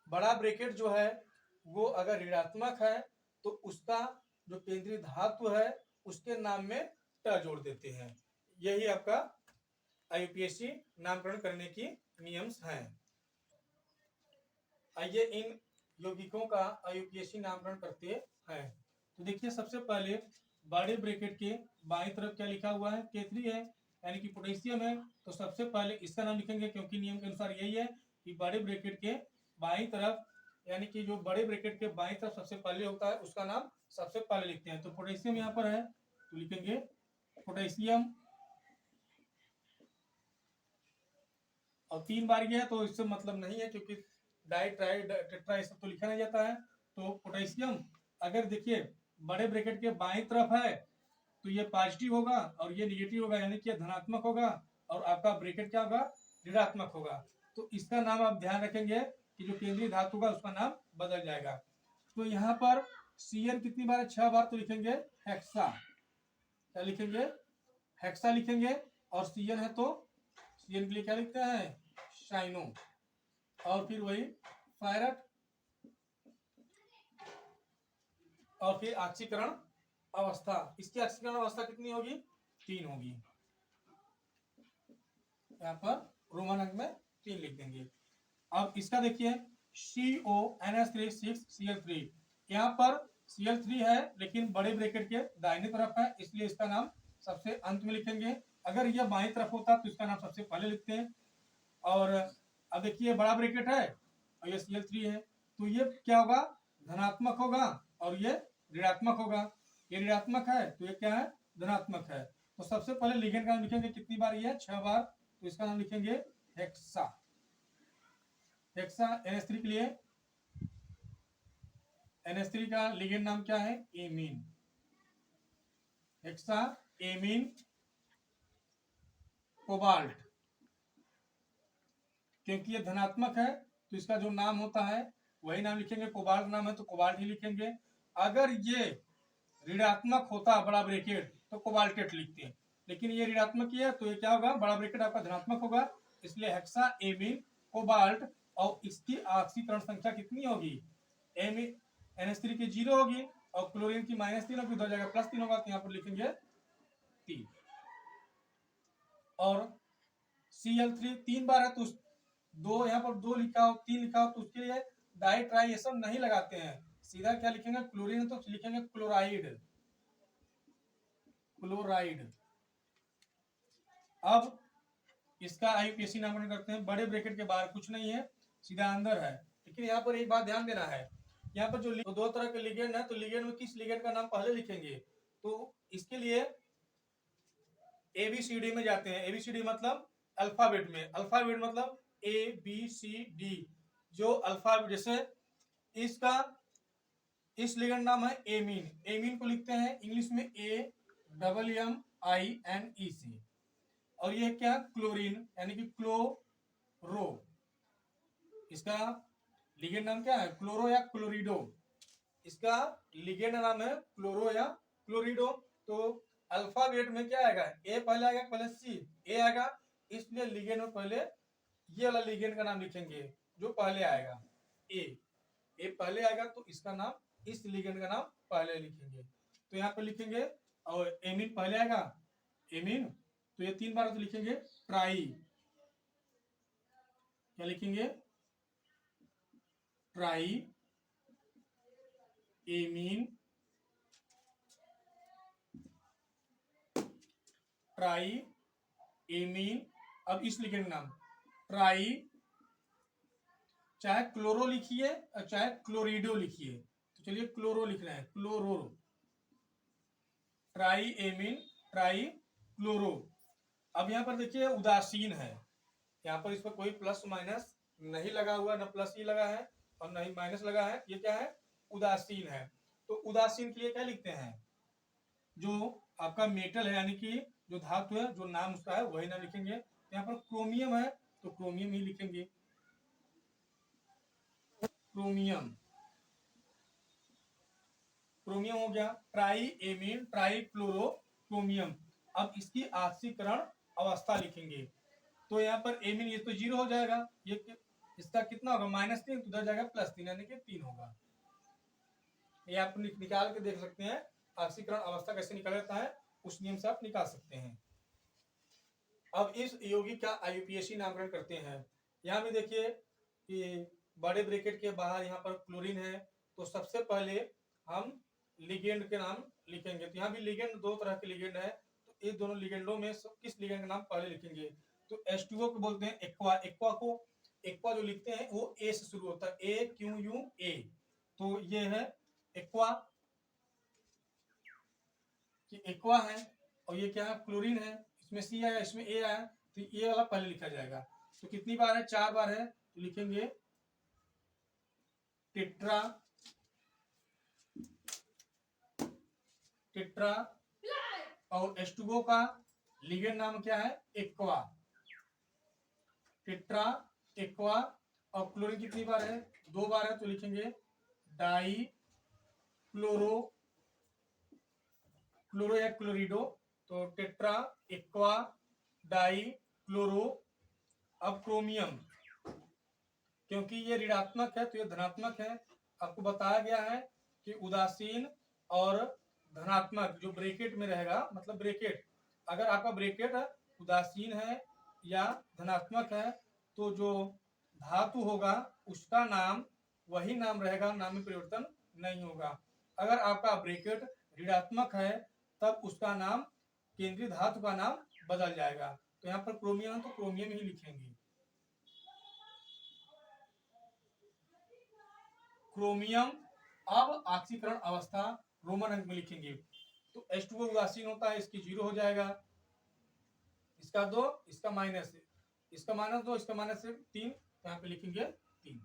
बड़ा ब्रैकेट जो है वो अगर ऋणात्मक है तो उसका जो केंद्रीय धातु है उसके नाम में ट जोड़ देते हैं। यही आपका IUPAC नामकरण करने की नियम्स हैं। आइए इन यौगिकों का IUPAC नामकरण करते हैं। तो देखिए सबसे पहले बड़े ब्रैकेट के बाईं तरफ क्या लिखा हुआ है, K3 है यानी कि पोटेशियम है, तो सबसे पहले इसका नाम लिखेंगे क्योंकि नियम के अनुसार यही है कि बड़े ब्रैकेट के बाईं तरफ यानी कि जो बड़े ब्रैकेट के बाईं तरफ सबसे पहले होता है उसका नाम सबसे पहले लिखते हैं। तो पोटेशियम यहाँ पर है तो लिखेंगे पोटेशियम, और 3 बार ये है तो इससे मतलब नहीं है क्योंकि डाई ट्राई टेट्रा ये सब तो लिखा नहीं जाता है। तो पोटेशियम अगर देखिए बड़े ब्रैकेट के बाईं तरफ है तो ये पॉजिटिव होगा और ये निगेटिव होगा यानी कि धनात्मक होगा, और आपका ब्रैकेट क्या होगा, ऋणात्मक होगा। तो इसका नाम आप ध्यान रखेंगे कि जो केंद्रीय धातु होगा उसका नाम बदल जाएगा। तो यहाँ पर Cn कितनी बार है, 6 बार, तो लिखेंगे हेक्सा, क्या लिखेंगे, हेक्सा लिखेंगे। और Cn है तो Cn के लिए क्या लिखते हैं, साइनो, और फिर वही फायरट, और फिर ऑक्सीकरण अवस्था, इसकी ऑक्सीकरण अवस्था कितनी होगी, 3 होगी। यहाँ पर रोमन अंक में 3 लिख देंगे। अब इसका देखिए CONH3 6Cl3, यहाँ पर Cl3 है लेकिन बड़े ब्रैकेट के दाहिने तरफ है, इसलिए इसका नाम सबसे अंत में लिखेंगे। अगर यह बाईं तरफ होता तो इसका नाम सबसे पहले लिखते हैं। और अब देखिए बड़ा ब्रैकेट है और ये Cl3 है, तो ये क्या होगा, धनात्मक होगा और ये ऋणात्मक होगा। ये ऋणात्मक है तो ये क्या है, धनात्मक है। तो सबसे पहले लिगेंड का नाम लिखेंगे, कितनी बार ये है, 6 बार, तो इसका नाम लिखेंगे हेक्सा। हेक्सा NH3 के लिए NH3 का लिगेंड नाम क्या है, एमीन। हेक्सा एमीन कोबाल्ट, क्योंकि ये धनात्मक है तो इसका जो नाम होता है वही नाम लिखेंगे। कोबाल्ट नाम है तो कोबाल्ट ही लिखेंगे। अगर ये ऋणात्मक होता बड़ा ब्रैकेट तो कोबाल्टेट लिखते हैं, लेकिन ये ऋणात्मक ही है तो ये क्या होगा, बड़ा ब्रैकेट आपका धनात्मक होगा, इसलिए हेक्सा एमीन कोबाल्ट। और इसकी ऑक्सीकरण संख्या कितनी होगी, एमीन NH3 की 0 होगी और क्लोरीन की -3 होगी, उधर जाएगा +3 होगा, तो यहाँ पर लिखेंगे 3। और Cl3 3 बार है तो दो यहाँ पर 2 लिखा हो, 3 लिखा हो, तो उसके लिए डाई ट्राई ये सब नहीं लगाते हैं, सीधा क्या लिखेंगे, क्लोरीन तो लिखेंगे क्लोराइड। क्लोराइड। अब इसका IUPAC नामकरण करते हैं। बड़े ब्रैकेट के बाहर कुछ नहीं है, सीधा अंदर है। लेकिन यहाँ पर एक बात ध्यान देना है, यहाँ पर जो दो तरह के लिगेंड है, तो लिगेंड में किस लिगेंड का नाम पहले लिखेंगे, तो इसके लिए ABCD में जाते हैं। ABCD मतलब अल्फाबेट में, अल्फाबेट मतलब ABCD, जो अल्फाबेट, जैसे इसका इस लिगेंड नाम है एमीन, एमीन को लिखते हैं इंग्लिश में AMMINEC। और ये क्या, क्लोरीन यानी कि क्लोरो, इसका लिगेंड नाम क्या है, क्लोरो या क्लोरिडो। इसका लिगेंड नाम है क्लोरो या क्लोरिडो। तो अल्फाबेट में क्या आएगा, ए पहले आएगा, पहले सी, ए आएगा, इसलिए लिगेंड में पहले ये वाला लिगेंड का नाम लिखेंगे जो पहले आएगा, ए पहले आएगा तो इसका नाम, इस लिगेंड का नाम पहले लिखेंगे। तो यहाँ पे लिखेंगे, और एमीन पहले आएगा, एमीन, तो ये 3 बार तो लिखेंगे ट्राई, क्या लिखेंगे, ट्राई एमीन, ट्राई एमीन। अब इस लिगेंड नाम ट्राई, चाहे क्लोरो लिखिए और चाहे क्लोरिडो लिखिए, तो चलिए क्लोरो लिख रहे हैं, chloro, try amine, try chloro. अब यहाँ पर देखिए उदासीन है, यहाँ पर इस पर कोई प्लस माइनस नहीं लगा हुआ, न प्लस ही लगा है और न ही माइनस लगा है, ये क्या है, उदासीन है। तो उदासीन के लिए क्या लिखते हैं, जो आपका मेटल है यानी कि जो धातु है, जो नाम उसका है वही नाम लिखेंगे। यहाँ पर क्रोमियम है तो क्रोमियम ही लिखेंगे, क्रोमियम, क्रोमियम हो गया। Try amine, try chloro chromium. अब इसकी ऑक्सीकरण अवस्था लिखेंगे, तो यहाँ पर एमीन ये तो 0 हो जाएगा, ये इसका कितना होगा, -3, तो उधर जाएगा +3 यानी कि 3 होगा। ये आप निकाल के देख सकते हैं, ऑक्सीकरण अवस्था कैसे निकल जाता है, उस नियम से आप निकाल सकते हैं। अब इस यौगिक का IUPAC नामकरण करते हैं। यहाँ भी देखिए कि बड़े ब्रैकेट के बाहर यहाँ पर क्लोरीन है, तो सबसे पहले हम लिगेंड के नाम लिखेंगे। तो यहाँ भी लिगेंड 2 तरह के लिगेंड है, तो इन दोनों लिगेंडों में किस लिगेंड का नाम पहले लिखेंगे, तो H2O को बोलते हैं एक्वा। एक्वा जो लिखते हैं वो A से शुरू होता है, AQUA, तो ये है एक्वा, एक्वा है। और ये क्या है, क्लोरीन है, इसमें C आया, इसमें A आया, तो ये वाला पहले लिखा जाएगा। तो कितनी बार है, 4 बार है, तो लिखेंगे टेट्रा, टेट्रा। और H2O का लिगेंड नाम क्या है, एक्वा, टेट्रा एक्वा। और क्लोरीन कितनी बार है, 2 बार है, तो लिखेंगे डाई क्लोरो, क्लोरो या क्लोरिडो, तो टेट्रा एक्वा डाई क्लोरो। अब क्रोमियम, क्योंकि ये ऋणात्मक है तो ये धनात्मक है। आपको बताया गया है कि उदासीन और धनात्मक जो ब्रैकेट में रहेगा, मतलब ब्रैकेट, अगर आपका ब्रैकेट उदासीन है या धनात्मक है तो जो धातु होगा उसका नाम वही नाम रहेगा, नाम में परिवर्तन नहीं होगा। अगर आपका ब्रैकेट ऋणात्मक है तब उसका नाम, केंद्रीय धातु का नाम बदल जाएगा। तो यहाँ पर क्रोमियम है तो क्रोमियम ही लिखेंगे। क्रोमियम अब ऑक्सीकरण अवस्था रोमन अंक में लिखेंगे। तो H2O उदासीन होता है, इसकी 0 हो जाएगा, इसका 2, इसका -1, इसका -2, इसका -1, 3, यहाँ पे लिखेंगे 3।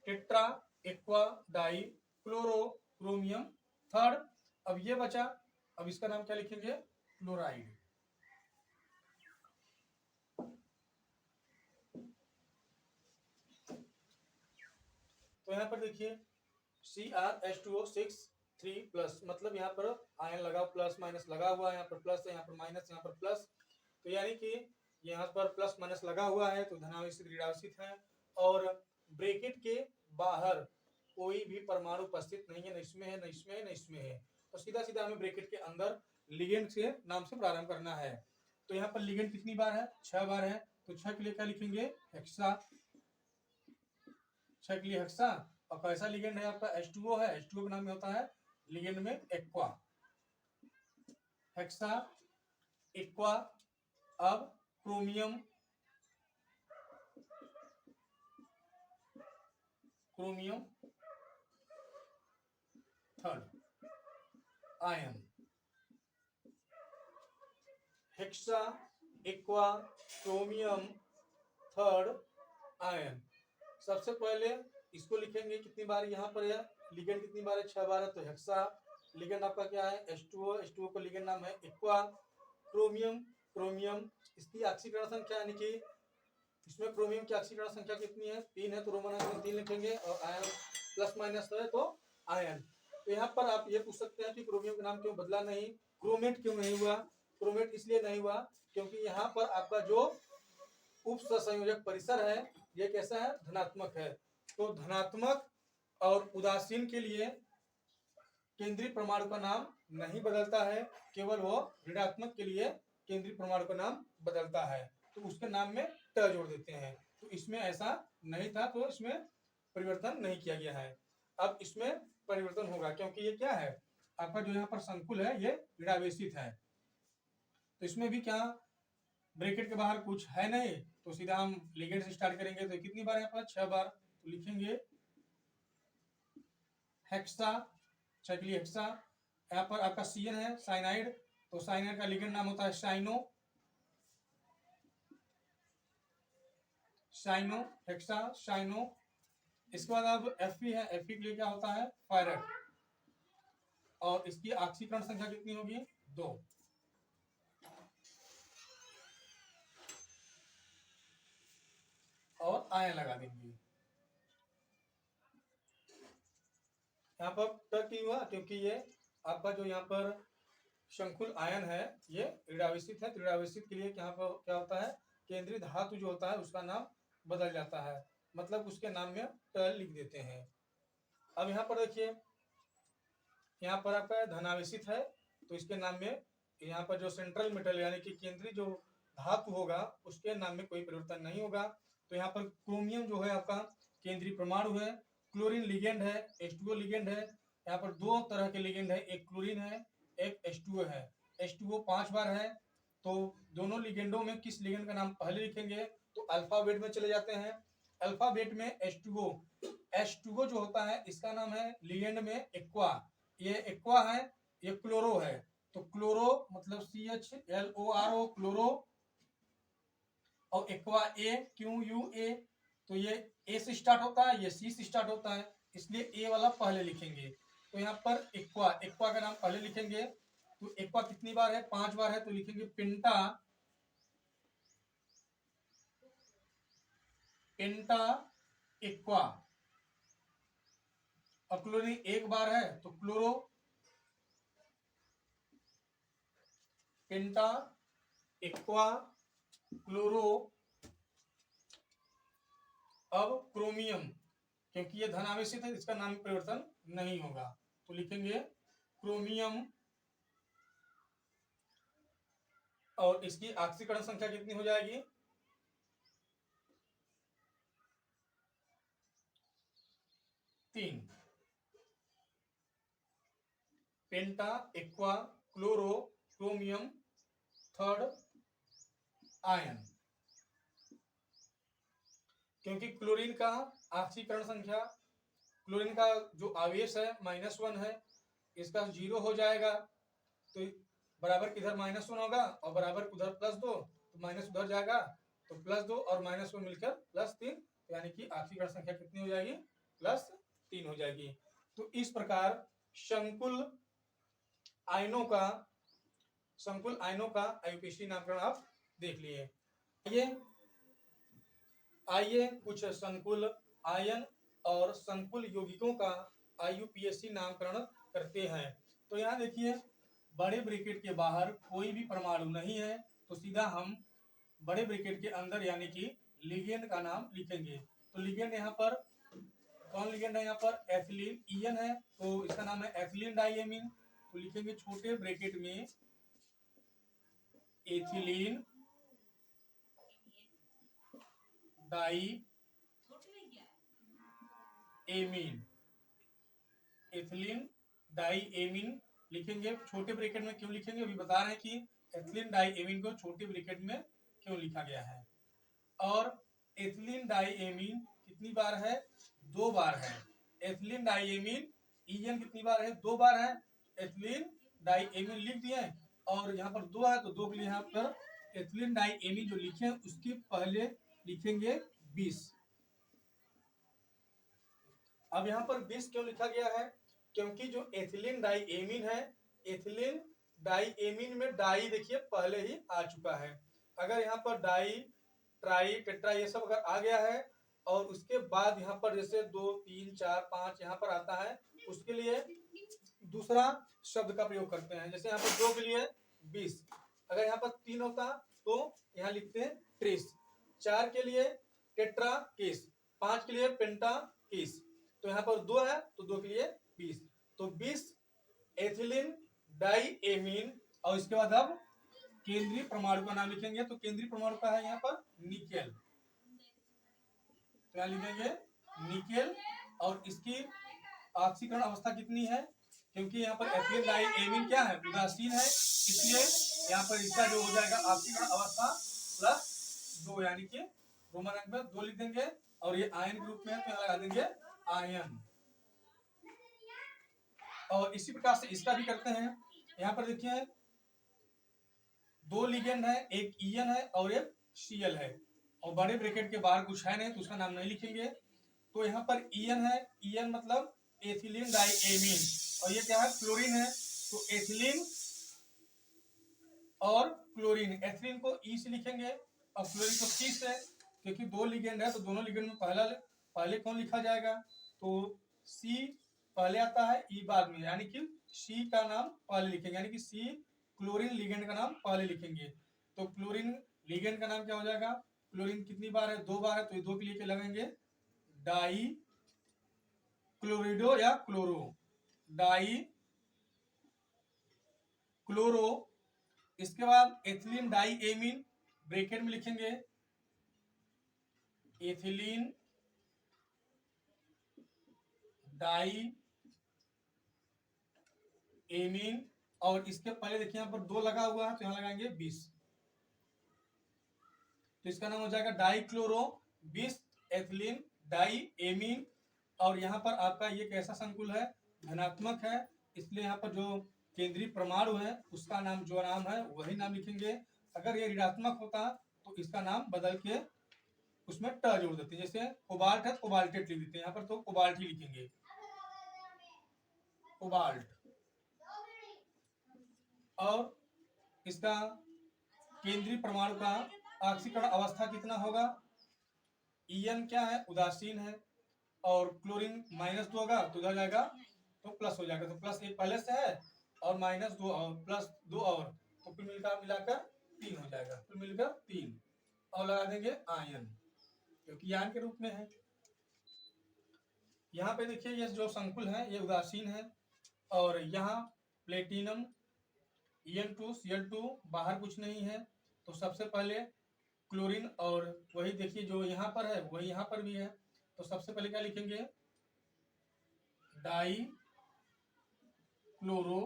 Tetra aqua die chloro chromium third. अब ये बचा, अब इसका नाम क्या लिखेंगे, क्लोराइड। तो यहाँ पर देखिए CrH2O6 3+, मतलब यहाँ पर आयन लगा, प्लस माइनस लगा हुआ है, यहाँ पर प्लस है, यहाँ पर माइनस, यहाँ पर प्लस। तो यानी कि यहाँ पर प्लस माइनस लगा हुआ है तो धनावेशित ऋणावेशित है। और ब्रैकेट के बाहर कोई भी परमाणु उपस्थित नहीं है, न इसमें है, न इसमें है, न इसमें है। तो सीधा सीधा हमें ब्रैकेट के अंदर लिगेंड के नाम से प्रारंभ करना है। तो यहाँ पर लिगेंड कितनी बार है, 6 बार है। तो 6 के लिए क्या लिखेंगे, हेक्सा, 6 के लिए हेक्सा। और कैसा लिगेंड है आपका, H2O है, H2O का नाम होता है लिगेंड में एक्वा, हेक्सा एक्वा। अब chromium, chromium third ion, hexa aqua chromium third ion. सबसे पहले इसको लिखेंगे कितनी बार, यहाँ पर है लिगेंड कितनी बार है, 6 बार है। तो हेक्सा, लिगेंड आपका क्या है, H2O, H2O का लिगेंड नाम है एक्वा। क्रोमियम, क्रोमियम इसकी ऑक्सीकरण संख्या, यानी कि इसमें क्रोमियम की ऑक्सीकरण संख्या कितनी है, 3 है, तो रोमन अंक में 3 लिखेंगे। और आयन प्लस माइनस है तो आयन। तो यहाँ पर आप ये पूछ सकते हैं कि क्रोमियम का नाम क्यों बदला नहीं, क्रोमेट क्यों नहीं हुआ। क्रोमेट इसलिए नहीं हुआ क्योंकि यहाँ पर आपका जो उप संयोजक परिसर है ये कैसा है, धनात्मक है। तो धनात्मक और उदासीन के लिए केंद्रीय परमाणु का नाम नहीं बदलता है, केवल वो ऋणात्मक के लिए केंद्रीय परमाणु का नाम बदलता है। तो उसके नाम में ट जोड़ देते हैं। तो इसमें ऐसा नहीं था, तो इसमें परिवर्तन नहीं किया गया है। अब इसमें परिवर्तन होगा क्योंकि ये क्या है, आपका जो यहाँ पर संकुल है ये ऋणावेशित है। तो इसमें भी क्या, ब्रैकेट के बाहर कुछ है नहीं, तो सीधा हम लिगेंड से स्टार्ट करेंगे। तो कितनी बार यहाँ पर, 6 बार। तो लिखेंगे हेक्सा, 6 के लिए हेक्सा। यहाँ पर आपका CN है साइनाइड, तो साइनाइड का लिगेंड नाम होता है साइनो, साइनो हेक्सा साइनो। इसके बाद अब Fe है, Fe के लिए क्या होता है, पायरेट। और इसकी ऑक्सीकरण संख्या कितनी होगी, 2। और आयन लगा देंगे। यहाँ पर ट क्यों हुआ, क्योंकि ये आपका जो यहाँ पर शंकुल आयन है ये ऋणावेशित है। ऋणावेशित के लिए यहाँ पर क्या होता है, केंद्रीय धातु जो होता है उसका नाम बदल जाता है, मतलब उसके नाम में ट लिख देते हैं। अब यहाँ पर देखिए, यहाँ पर आपका धनावेशित है तो इसके नाम में यहाँ पर जो सेंट्रल मेटल यानी कि केंद्रीय जो धातु होगा उसके नाम में कोई परिवर्तन नहीं होगा। तो यहाँ पर क्रोमियम जो है आपका केंद्रीय परमाणु है, क्लोरीन लिगेंड है, H2O लिगेंड है। यहाँ पर 2 तरह के लिगेंड है, एक क्लोरीन है, एक H2O है। H2O 5 बार है, तो दोनों लिगेंडों में किस लिगेंड का नाम पहले लिखेंगे, तो अल्फाबेट में चले जाते हैं। अल्फाबेट में H2O जो होता है इसका नाम है लिगेंड में एक्वा, ये एक्वा है, ये क्लोरो है। तो क्लोरो मतलब CHLORO क्लोरो। और एक्वा AQUA, तो ये A से स्टार्ट होता है, ये C से स्टार्ट होता है, इसलिए A वाला पहले लिखेंगे। तो यहाँ पर एक्वा, एक्वा का नाम पहले लिखेंगे। तो एक्वा कितनी बार है, 5 बार है, तो लिखेंगे पेंटा, पेंटा एक्वा। और क्लोरीन 1 बार है तो क्लोरो, पेंटा एक्वा क्लोरो। अब क्रोमियम, क्योंकि ये धनावेशित है इसका नाम परिवर्तन नहीं होगा, तो लिखेंगे क्रोमियम। और इसकी ऑक्सीकरण संख्या कितनी हो जाएगी, 3, penta aqua chloro chromium third ion. क्योंकि क्लोरीन का ऑक्सीकरण संख्या, क्लोरीन का जो आवेश है -1 है, इसका 0 हो जाएगा, तो बराबर किधर -1 होगा और बराबर उधर +2, तो माइनस उधर जाएगा, तो +2 और -1 मिलकर +3, यानी कि ऑक्सीकरण संख्या कितनी हो जाएगी? +3 हो जाएगी। तो इस प्रकार संकुल आयनों का आईयूपीएसी नामकरण आप देख लिए। आइए कुछ संकुल आयन और संकुल यौगिकों का आईयूपीएसी नामकरण करते हैं। तो यहाँ देखिए, बड़े ब्रैकेट के बाहर कोई भी परमाणु नहीं है, तो सीधा हम बड़े ब्रैकेट के अंदर यानी कि लिगेंड का नाम लिखेंगे। तो लिगेंड यहाँ पर कौन लिगेंड है? यहाँ पर एथिलीन ईएन है, तो इसका नाम है एथिलीन डाइएमीन। तो लिखेंगे छोटे ब्रैकेट में एथिलीन डाइएमीन। एथिलीन डाइएमीन लिखेंगे छोटे ब्रैकेट में। क्यों लिखेंगे? अभी बता रहे हैं कि एथिलीन डाइएमीन को छोटे ब्रैकेट में क्यों लिखा गया है। और एथिलीन डाइएमीन कितनी बार है? 2 बार है। एथिलीन डाइएमीन ईएन कितनी बार है? 2 बार है। एथिलीन डाइएमीन लिख दिए, और यहाँ पर 2 है तो 2 के लिए यहाँ पर एथिलीन डाइएमीन जो लिखे हैं उसके पहले लिखेंगे 20। अब यहाँ पर 20 क्यों लिखा गया है? क्योंकि जो एथिलीन डाइएमीन है, एथिलीन डाइएमीन में डाई देखिए पहले ही आ चुका है। अगर यहाँ पर डाई, ट्राई, टेट्रा ये सब अगर आ गया है और उसके बाद यहाँ पर जैसे 2, 3, 4, 5 यहाँ पर आता है, उसके लिए दूसरा शब्द का प्रयोग करते हैं। जैसे यहाँ पर 2 के लिए 20, अगर यहाँ पर 3 होता तो यहाँ लिखते हैं ट्रिस, 4 के लिए टेट्रा केस, 5 के लिए पेंटा केस, तो यहाँ पर 2 है तो 2 के लिए 20। तो 20 एथिलीन डाइएमीन, और इसके बाद अब केंद्रीय परमाणु का नाम लिखेंगे। तो केंद्रीय परमाणु का है यहाँ पर निकेल, तो यहाँ लिखेंगे निकेल। और इसकी ऑक्सीकरण अवस्था कितनी है? क्योंकि यहाँ पर एथिलीन डाइएमीन क्या है? उदासीन है, इसलिए यहाँ पर इसका जो हो जाएगा ऑक्सीकरण अवस्था +2, यानी कि रोमन अंक में 2 लिख देंगे। और ये आयन ग्रुप में है तो यहाँ लगा देंगे आयन। और इसी प्रकार से इसका भी करते हैं। यहाँ पर देखिए 2 लिगेंड है, एक ईएन है और एक सीएल है, और बड़े ब्रैकेट के बाहर कुछ है नहीं तो उसका नाम नहीं लिखेंगे। तो यहाँ पर ईएन है, ईएन मतलब एथिलीन डाइएमीन, और ये क्या है? क्लोरीन है। तो एथिलीन और क्लोरीन, एथिलीन को ई से लिखेंगे और क्लोरीन को सी से, क्योंकि 2 लिगेंड है तो दोनों लिगेंड में पहले कौन लिखा जाएगा? तो सी पहले आता है, ई बाद में, यानी कि सी का नाम पहले लिखेंगे, यानी कि सी क्लोरीन लिगेंड का नाम पहले लिखेंगे। तो क्लोरीन लिगेंड का नाम क्या हो जाएगा? क्लोरीन कितनी बार है? 2 बार है, तो 2 के लिए क्या लगेंगे? डाई क्लोरिडो या क्लोरो, डाई क्लोरो। इसके बाद एथिलीन डाइएमीन ब्रैकेट में लिखेंगे एथिलीन डाइएमीन, और इसके पहले देखिए यहाँ पर 2 लगा हुआ है तो यहाँ लगाएंगे 20, तो इसका नाम हो जाएगा डाइक्लोरो 20 एथिलीन डाइएमीन। और यहाँ पर आपका ये कैसा संकुल है? धनात्मक है, इसलिए यहाँ पर जो केंद्रीय परमाणु है उसका नाम जो नाम है वही नाम लिखेंगे। अगर ये ऋणात्मक होता तो इसका नाम बदल के उसमें ट जोड़ देते हैं। जैसे कोबाल्ट है, कोबाल्टेट लिख देते हैं, यहाँ पर तो कोबाल्ट ही लिखेंगे, कोबाल्ट। और इसका केंद्रीय परमाणु का ऑक्सीकरण अवस्था कितना होगा? ईएन क्या है? उदासीन है, और क्लोरीन -2 होगा तो उधर जाएगा तो प्लस हो जाएगा, तो +1 पहले से है और -2 और +2 और, तो कुल मिलाकर 3 हो जाएगा, कुल मिलकर 3, और लगा देंगे आयन, क्योंकि आयन के रूप में है। यहाँ पे देखिए ये जो संकुल है ये उदासीन है, और यहाँ प्लेटिनम En2 Cl2 बाहर कुछ नहीं है, तो सबसे पहले क्लोरीन, और वही देखिए जो यहाँ पर है वही यहाँ पर भी है, तो सबसे पहले क्या लिखेंगे? डाई क्लोरो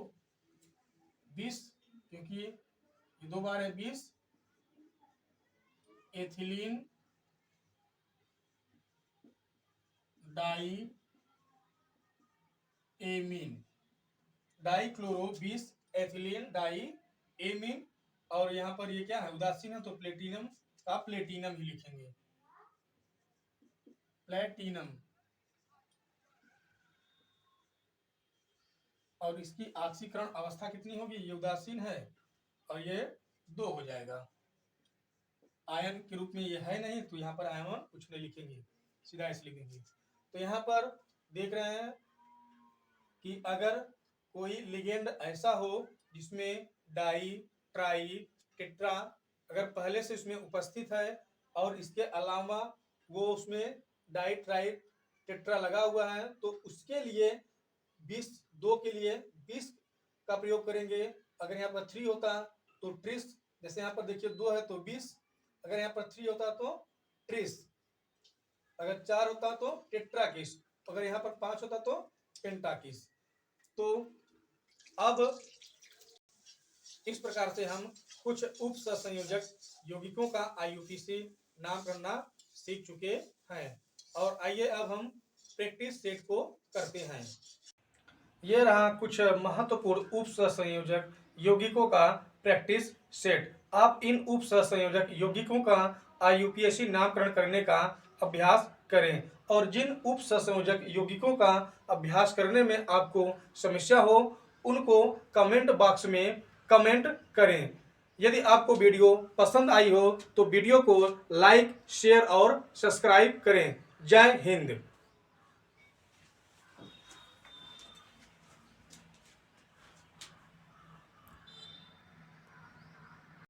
20, क्योंकि ये 2 बार है 20, ethylene diamine, dichloro 20 ethylene diamine. और यहाँ पर ये क्या है, उदासीन है, तो प्लेटिनम का प्लेटिनम ही लिखेंगे, प्लेटिनम। और इसकी ऑक्सीकरण अवस्था कितनी होगी, ये उदासीन है और ये 2 हो जाएगा। आयन के रूप में ये है नहीं, तो यहाँ पर आयन कुछ नहीं लिखेंगे, सीधा ऐसे लिखेंगे। तो यहाँ पर देख रहे हैं कि अगर कोई लिगेंड ऐसा हो जिसमें डाई ट्राई टेट्रा अगर पहले से उसमें उपस्थित है और इसके अलावा वो उसमें डाई ट्राई टेट्रा लगा हुआ है, तो उसके लिए 20 2 के लिए 20 का प्रयोग करेंगे। अगर यहाँ पर 3 होता तो ट्रिस, जैसे यहाँ पर देखिए 2 है तो 20, अगर यहाँ पर 3 होता तो ट्रिस, अगर 4 होता तो टेट्राकिस, अगर यहाँ पर 5 होता तो पेंटाकिस। तो अब इस प्रकार से हम कुछ उप सहसंयोजक यौगिकों का IUPAC नाम करना सीख चुके हैं। और आइए अब हम प्रैक्टिस सेट को करते हैं। ये रहा कुछ महत्वपूर्ण उप सहसंयोजक यौगिकों का प्रैक्टिस सेट। आप इन उप सहसंयोजक यौगिकों का IUPAC नामकरण करने का अभ्यास करें और जिन उप सहसंयोजक यौगिकों का अभ्यास करने में आपको समस्या हो उनको कमेंट बॉक्स में कमेंट करें। यदि आपको वीडियो पसंद आई हो तो वीडियो को लाइक, शेयर और सब्सक्राइब करें। जय हिंद।